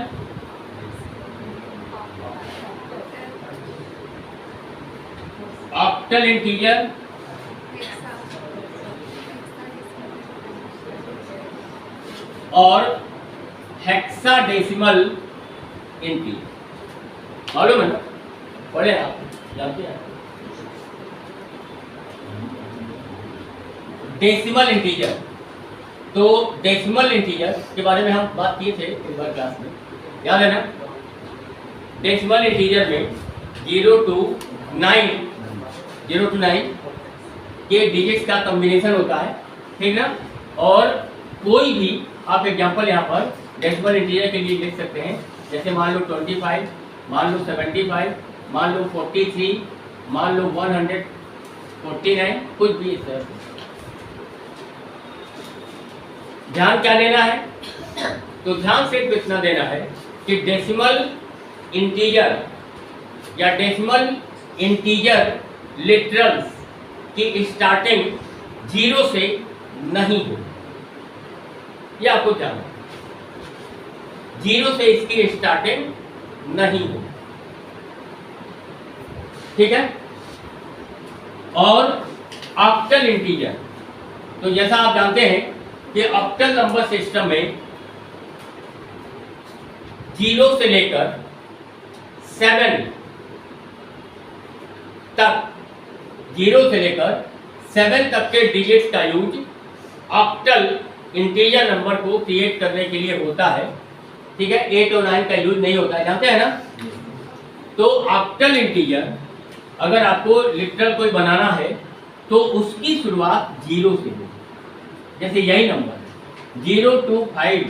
octal integer, और हेक्साडेसिमल इंटीजर। मालूम है ना? पढ़े आप, जानते हैं? डेसिमल इंटीजर, तो डेसिमल इंटीजर के बारे में हम बात किए थे एक बार क्लास में, याद है ना? डेसिमल इंटीजर में 0 to 9 के डिजिट्स का कॉम्बिनेशन होता है, ठीक ना? और कोई भी आप एग्जांपल यहाँ पर डेसिमल इंटीजर के लिए लिख सकते हैं, जैसे मान लो 25, मान लो 75, मान लो 43, मान लो 149, कुछ भी इस तरह से। ध्यान क्या देना है? तो ध्यान सिर्फ इतना देना है कि डेसिमल इंटीजर या डेसिमल इंटीजर लिटरल्स की स्टार्टिंग 0 से नहीं हो, ये आपको जानना है। जीरो से इसकी स्टार्टिंग नहीं हो। ठीक है। और ऑक्टल इंटीजर, तो जैसा आप जानते हैं कि ऑक्टल नंबर सिस्टम में 0 से लेकर 7 तक, 0 से लेकर 7 तक के डिजिट्स का यूज ऑक्टल इंटीजर नंबर को क्रिएट करने के लिए होता है। ठीक है, 8 और 9 का यूज नहीं होता है, जानते हैं ना। तो ऑक्टल इंटीजर अगर आपको लिटरल कोई बनाना है तो उसकी शुरुआत 0 से हो। जैसे यही नंबर 025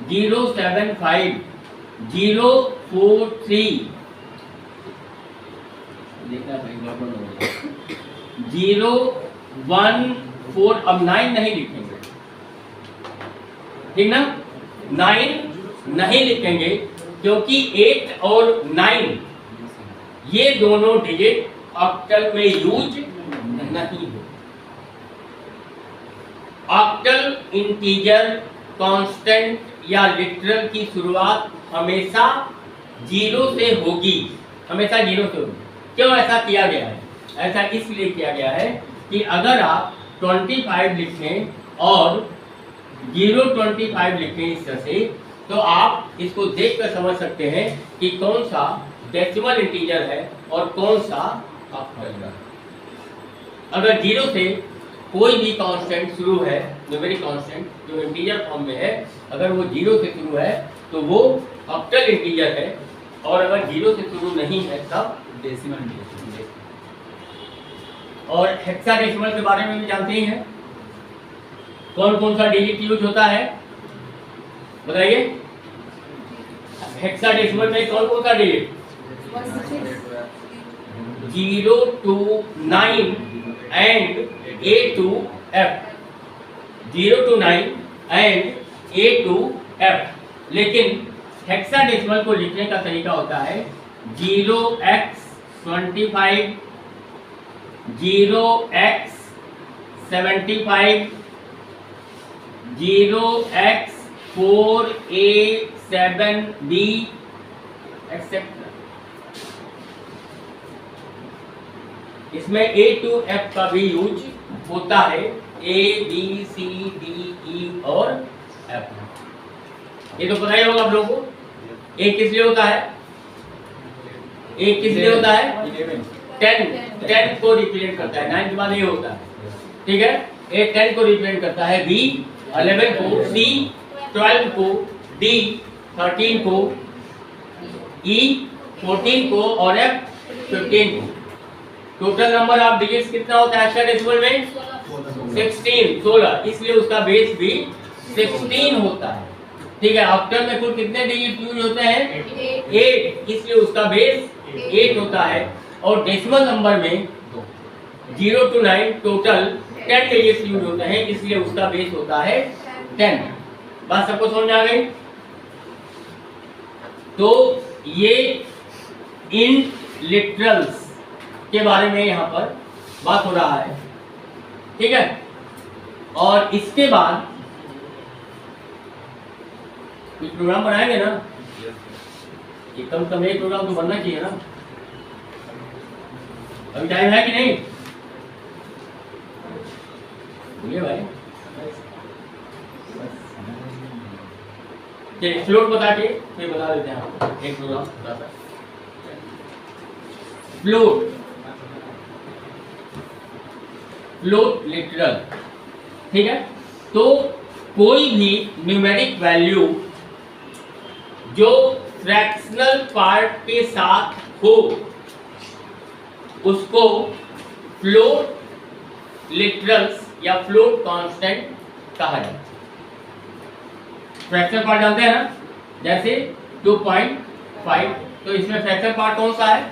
075 043, देखना भाई गड़बड़ हो गया, 014, अब 9 नहीं लिखेंगे, ठीक ना, 9 नहीं लिखेंगे क्योंकि 8 और 9 ये दोनों डिजिट ऑक्टल में यूज नहीं हो। ऑक्टल इंटीजर कांस्टेंट या लिटरल की शुरुआत हमेशा 0 से होगी, हमेशा 0 से होगी। क्यों ऐसा किया गया है? ऐसा इसलिए किया गया है कि अगर आप 25 लिखें और 025 लिखें इस तरह से, तो आप इसको देखकर समझ सकते हैं कि कौन सा डेसिमल इंटीजर है और कौन सा ऑक्टल है। अगर 0 से कोई भी कांस्टेंट शुरू है, न्यूमेरिक कांस्टेंट जो इंटीजर फॉर्म में है, अगर वो 0 से शुरू है तो वो ऑक्टल इंटीजर है, और अगर 0 से शुरू नहीं है तब
डेसिमल इंटीजर।
और हेक्साडेसिमल के बारे में भी जानते ही हैं, कौन कौन सा डिजिट यूज होता है बताइए। हेक्साडेसिमल में कौन कौन सा digit? 0 to 9 and A to F, 0 to 9 and A to F। लेकिन हेक्साडेसिमल को लिखने का तरीका होता है 0x25, 0x75, 0x4A7B एक्सेप्ट। इसमें A to F का भी यूज होता है, A B C D E और F। ये तो पता ही होगा आप लोगों को। A किस लिए होता है? A किस लिए होता है? 10 को रिप्रेजेंट करता है, 9 के बाद ये होता है, ठीक है। A 10 को रिप्रेजेंट करता है, B 11 को, C 12 को, D 13 को, E 14 को और F 15 को। टोटल नंबर ऑफ डिजिट्स कितना होता है हेक्साडेसिमल में? 16, इसलिए उसका बेस भी 16 होता है, ठीक है। ऑक्टल में कुल कितने डिजिट यूज होते हैं? 8, इसलिए उसका बेस 8 होता है। और डेसिमल नंबर में 0 to 9 टोटल 10 डिजिट्स यूज होते हैं, इसलिए उसका बेस होता है 10। बात सबको समझ में आ गई? तो ये इन लिटरल्स के बारे में यहाँ पर बात हो रहा है, ठीक है। और इसके बाद कुछ प्रोग्राम बनाएंगे ना, ये कम से कम एक प्रोग्राम तो बनना चाहिए ना। अभी टाइम है कि नहीं? बोलिए भाई। चलिए फ्लोट बता के फिर बता देते हैं आपको एक प्रोग्राम बता सकते। फ्लोट लिटरल, ठीक है। तो कोई भी न्यूमेरिक वैल्यू जो फ्रैक्शनल पार्ट के साथ हो उसको फ्लोट लिटरल्स या फ्लोट कांस्टेंट कहा जाता है। फ्रैक्शनल पार्ट जानते हैं ना, जैसे 2.5, तो इसमें फ्रैक्शनल पार्ट कौन सा है?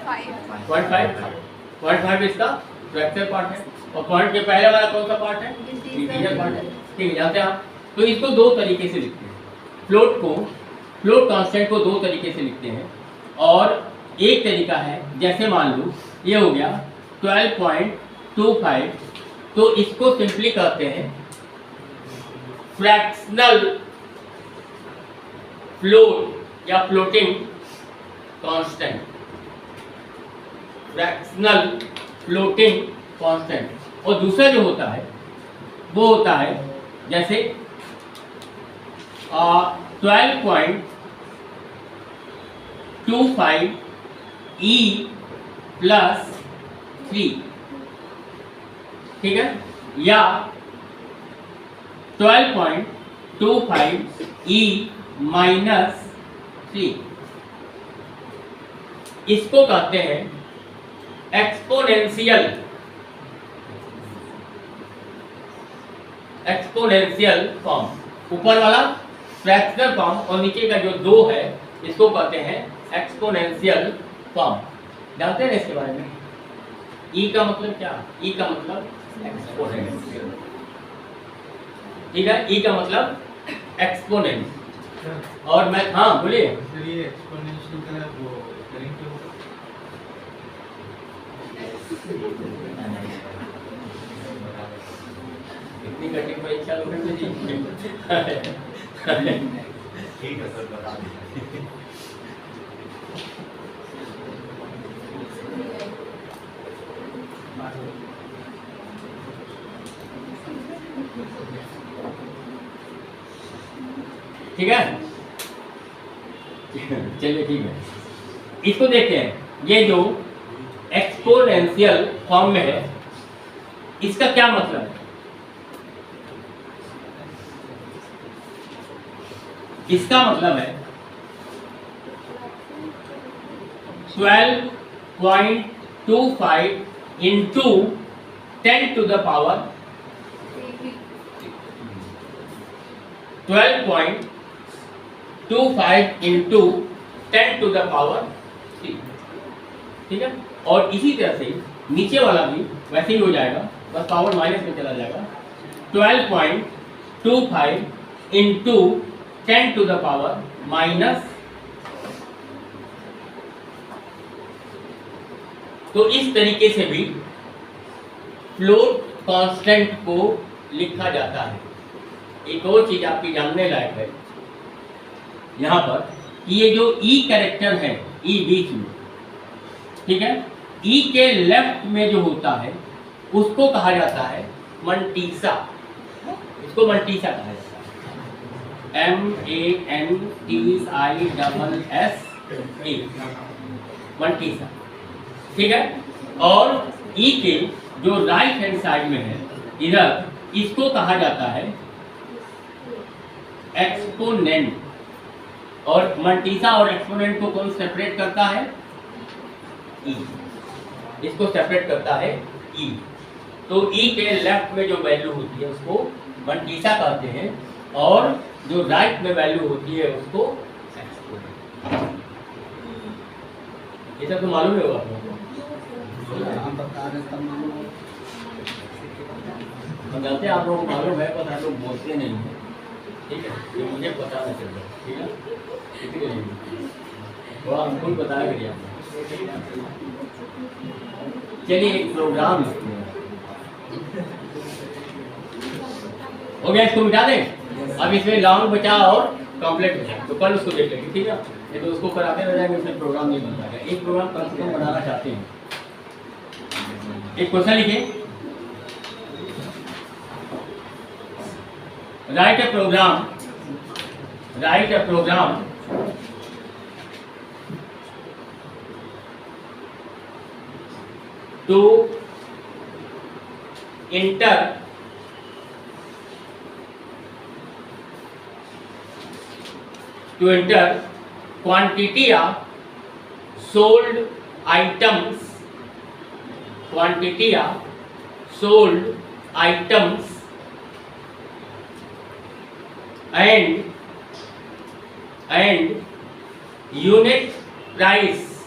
0.5 इसका फ्रैक्शनल पार्ट है, और पॉइंट के पहले वाला कौन सा पार्ट है? इंटीजर पार्ट है, ठीक है, जानते हैं आप। तो इसको दो तरीके से लिखते हैं, फ्लोट कांस्टेंट को दो तरीके से लिखते हैं। और एक तरीका है, जैसे मान लो ये हो गया 12.25, तो इसको सिंपली कहते हैं फ्लोट या floating constant, fractional floating constant. और दूसरा जो होता है वो होता है जैसे 12.25 E प्लस 3, ठीक है, या 12.25 E माइनस 3। इसको कहते हैं एक्सपोनेंशियल फॉर्म। ऊपर वाला फ्रैक्शनल फॉर्म और नीचे का जो 2 है इसको कहते हैं एक्सपोनेंशियल फॉर्म। जानते हैं इसके बारे में? ई का मतलब क्या? ई का मतलब एक्सपोनेंशियल, ठीक है, ई का मतलब एक्सपोनेंट। और मैं, हाँ बोलिए।
एक्सपोनेंशियल का वो करेंगे
इतनी कठिन परीक्षा लोगों ने दी।
ठीक है सर, बता दीजिए।
ठीक है, चलिए ठीक है। इसको देखते हैं, ये जो एक्सपोनेंशियल फॉर्म में है इसका क्या मतलब है? इसका मतलब है 12.25 into 10 to the power 12.25 into 10 to the power 3, ठीक है। और इसी तरह से नीचे वाला भी वैसे ही हो जाएगा, बस पावर माइनस में चला जाएगा। 12.25 into 10 to the power minus. तो इस तरीके से भी फ्लोट कांस्टेंट को लिखा जाता है। एक और चीज आपकी जानने लायक है यहाँ पर कि ये जो ई कैरेक्टर है, ई बीच में, ठीक है, ई के लेफ्ट में जो होता है उसको कहा जाता है मंटीसा। इसको मंटीसा कहा जाता है, MANTISSA, मंटीसा, ठीक है। और ई के जो राइट हैंड साइड में है इधर, इसको कहा जाता है एक्सपोनेंट। और मंटीसा और एक्सपोनेंट को कौन सेपरेट करता है? ई। इसको सेपरेट करता है ई। तो ई के लेफ्ट में जो वैल्यू होती है उसको मंटीसा कहते हैं, और जो राइट में वैल्यू होती है उसको एक्सपोनेंट। ये सब तो मालूम ही होगा आपको। हम जानते हैं आप लोगों को मालूम है, पर आप लोग बोलते नहीं हैं, ठीक है, ये मुझे पता नहीं चल रहा, ठीक है, इसलिए थोड़ा हमको बताया करिए आप। चलिए एक प्रोग्राम लिखते हैं, हो गया, इसको मिटा दें। अब इसमें लॉन्ग बचा और कॉम्प्लेक्स बचा, तो कल उसको देख लेंगे, ठीक है। ये तो उसको कराते रह जाएंगे, फिर प्रोग्राम नहीं बन पाएगा। एक प्रोग्राम कम से कम बनाना चाहते हैं। एक क्वेश्चन लिखिए, write a program to enter quantity of sold items, and unit price,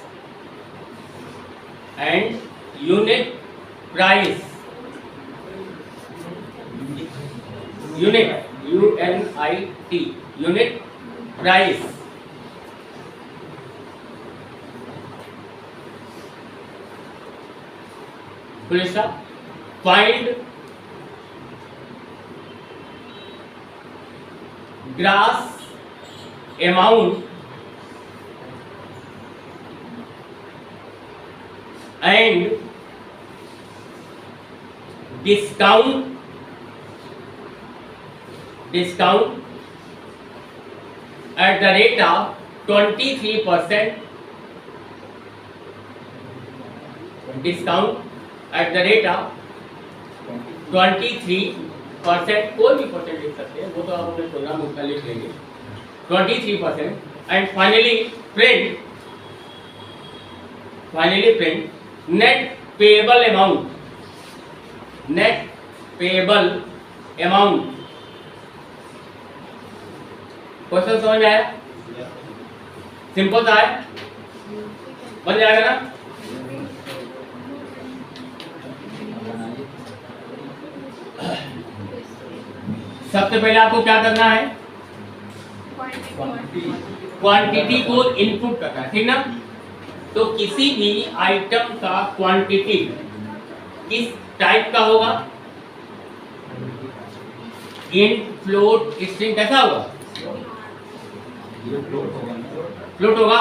unit price, unit price, full stop. Find gross amount and discount at the rate of 23%, discount at the rate of 23%, कोई भी percent लिख सकते हैं, वो तो आप अपने programme में लिख लेंगे, 23%, and finally print net payable amount, question समझ में आया? सिंपल सा है, बन जाएगा ना? सबसे पहले आपको क्या करना है? क्वांटिटी को इनपुट करना है, ठीक ना? तो किसी भी आइटम का क्वांटिटी किस टाइप का होगा? इन फ्लोट स्ट्रिंग कैसा होगा? फ्लोट होगा।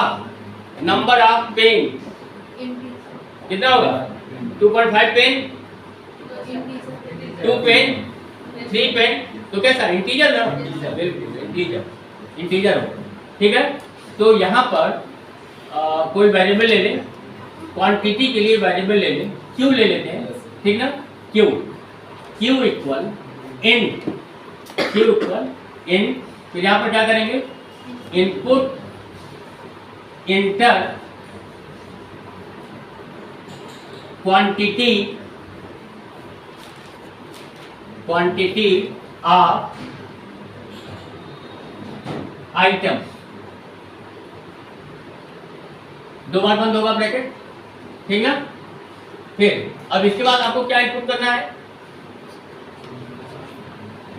नंबर ऑफ पेन कितना होगा? 2.5 पेन, 2 पेन, 3 पेन, तो कैसा? इंटीजर ना? इंटीजर हो, ठीक है। तो यहाँ पर कोई वेरिएबल ले लें, क्वांटिटी के लिए वेरिएबल ले लें, क्यू ले लेते हैं, ठीक ना? क्यू इक्वल इन, फिर यहाँ पर क्या करेंगे? Input inter quantity of item, 2 बार बंद होगा ब्रैकेट, ठीक ना? फिर अब इसके बाद आपको क्या इनपुट करना है?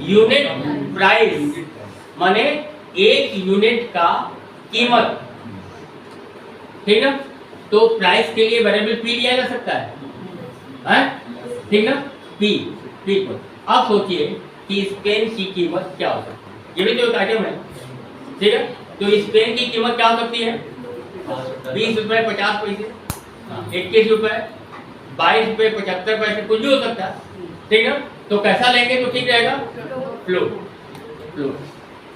यूनिट प्राइस, माने एक यूनिट का कीमत, ठीक ना? तो प्राइस के लिए वेरिएबल पी लिया जा सकता है, ठीक ना? पी पर अब सोचिए कि इस पेन की कीमत क्या हो सकती है? ये भी तो एक आइटम है, ठीक है? तो इस पेन की कीमत क्या हो सकती है? 20 रुपए 50 पैसे, 21 रुपए, 22 रुपए 75 पैसे, कुछ भी हो सकता है, ठीक ना? तो कैसा लेंगे तो ठीक रहेगा? फ्लोट।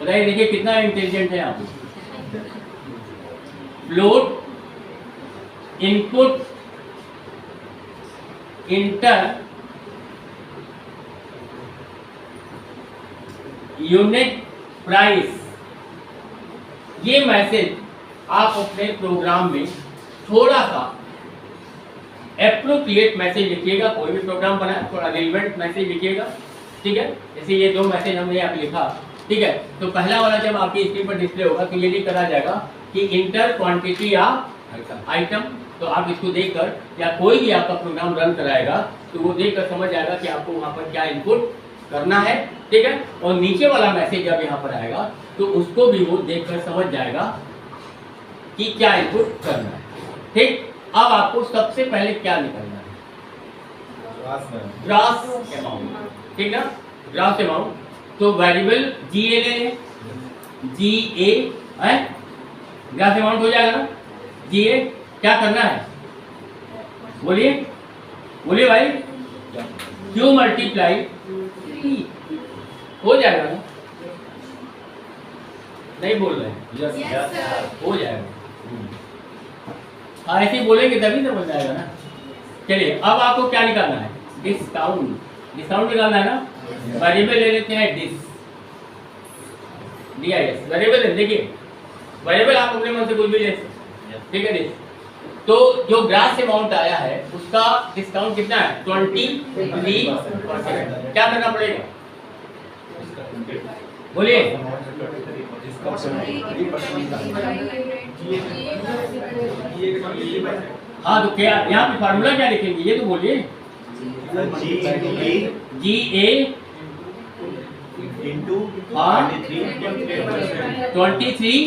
बताइए, देखिए कितना इंटेलिजेंट है आप। Float input inter unit price, ये मैसेज आप अपने प्रोग्राम में थोड़ा सा एप्रोप्रिएट मैसेज लिखिएगा। कोई भी प्रोग्राम बनाए थोड़ा रिलेवेंट मैसेज लिखिएगा, ठीक है? जैसे ये 2 मैसेज हमने यहाँ पे लिखा, ठीक है? तो पहला वाला जब आपकी स्क्रीन पर डिस्प्ले होगा तो ये लिख करा जाएगा कि इंटर क्वांटिटी ऑफ आइटम। तो आप इसको देखकर या कोई भी आपका प्रोग्राम रन कराएगा तो वो देखकर समझ जाएगा कि आपको वहाँ पर क्या इनपुट करना है, ठीक है? और नीचे वाला मैसेज जब यहाँ पर आएगा तो उसको भी वो देखकर समझ जाएगा कि क्या इनपुट करना है, ठीक? अब आपको सबसे पहले क्या निकालना है? ग्रॉस अमाउंट, ठीक ना? Gross amount. तो वेरिएबल GA ले लें, GA है, ग्रॉस अमाउंट हो जाएगा ना? GA क्या करना है? बोलिए भाई। Q मल्टीप्लाई हो जाएगा ना? नहीं बोल रहे हैं? हो जाएगा। ऐसे ही बोलेंगे तभी समझ जाएगा ना। चलिए अब आपको क्या निकालना है? डिस्काउंट निकालना है ना? वेरिएबल ले लेते हैं डिस, वेरिएबल है। देखिए वेरिएबल आप अपने मन से कुछ भी ले सकते, ठीक है? डिस। तो जो ग्रॉस अमाउंट आया है उसका डिस्काउंट कितना है? 23%। क्या करना पड़ेगा? बोलिए। हाँ तो क्या यहाँ पे फार्मूला क्या लिखेंगे ये तो बोलिए। GA
into
23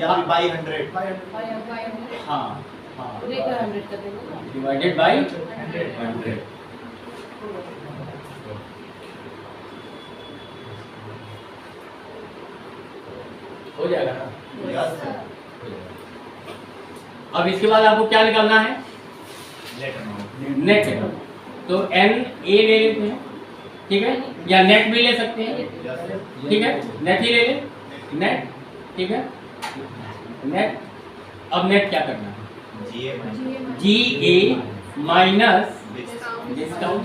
या by 100
हाँ डिवाइडेड बाई 100। हो जाएगा ना?
Yes, sir.
हो जाएगा। अब इसके बाद आपको क्या निकालना है?
Net amount.
Net amount. तो एन ए ले लेते हैं, ठीक है, या नेट भी ले सकते हैं,
Yes, sir.
ठीक है, नेट ही ले लें, नेट, ठीक है, नेट। अब नेट क्या करना है?
GA minus
जी ए माइनस
discount.
डिस्काउंट,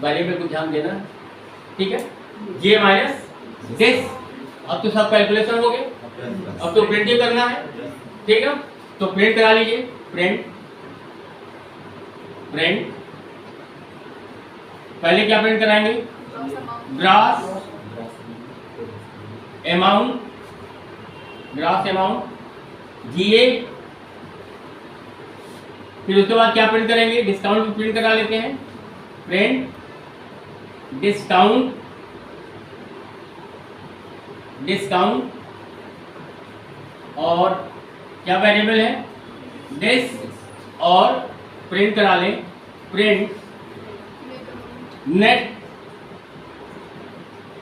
वेरिएबल को ध्यान देना, ठीक है, जे माइनस दिस। अब तो सब कैलकुलेशन हो गए,
Yes,
अब तो प्रिंट ही करना है,
sir.
ठीक है, तो प्रिंट करा लीजिए, प्रिंट, प्रिंट। पहले क्या प्रिंट कराएंगे? ग्रास अमाउंट, ग्रास अमाउंट जीए। फिर उसके बाद क्या प्रिंट करेंगे? डिस्काउंट भी प्रिंट करा लेते हैं, प्रिंट डिस्काउंट, डिस्काउंट। और क्या वेरिएबल है? डिस। और प्रिंट करा लें, प्रिंट नेट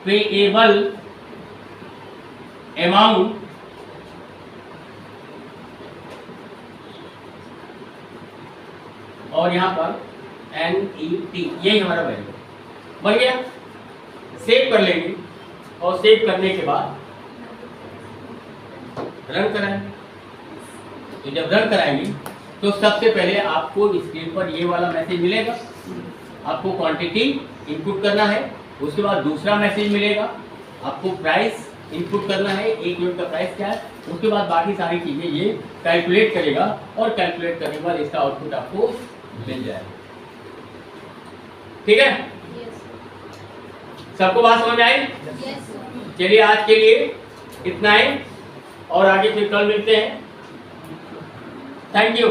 पेएबल अमाउंट और यहां पर NET, यही हमारा वैल्यू बन गया। सेव कर लेंगे और सेव करने के बाद रन कराएंगे। तो जब रन कराएंगे तो सबसे पहले आपको स्क्रीन पर ये वाला मैसेज मिलेगा, आपको क्वांटिटी इनपुट करना है। उसके बाद दूसरा मैसेज मिलेगा, आपको प्राइस इनपुट करना है, 1 यूनिट का प्राइस क्या है। उसके बाद बाकी सारी चीजें ये कैलकुलेट करेगा और कैलकुलेट करने के बाद इसका आउटपुट आपको मिल जाएगा, ठीक है।
Yes,
सबको बात समझ में आई?
yes, sir.
चलिए आज के लिए इतना ही और आगे फिर कल मिलते हैं। Thank you.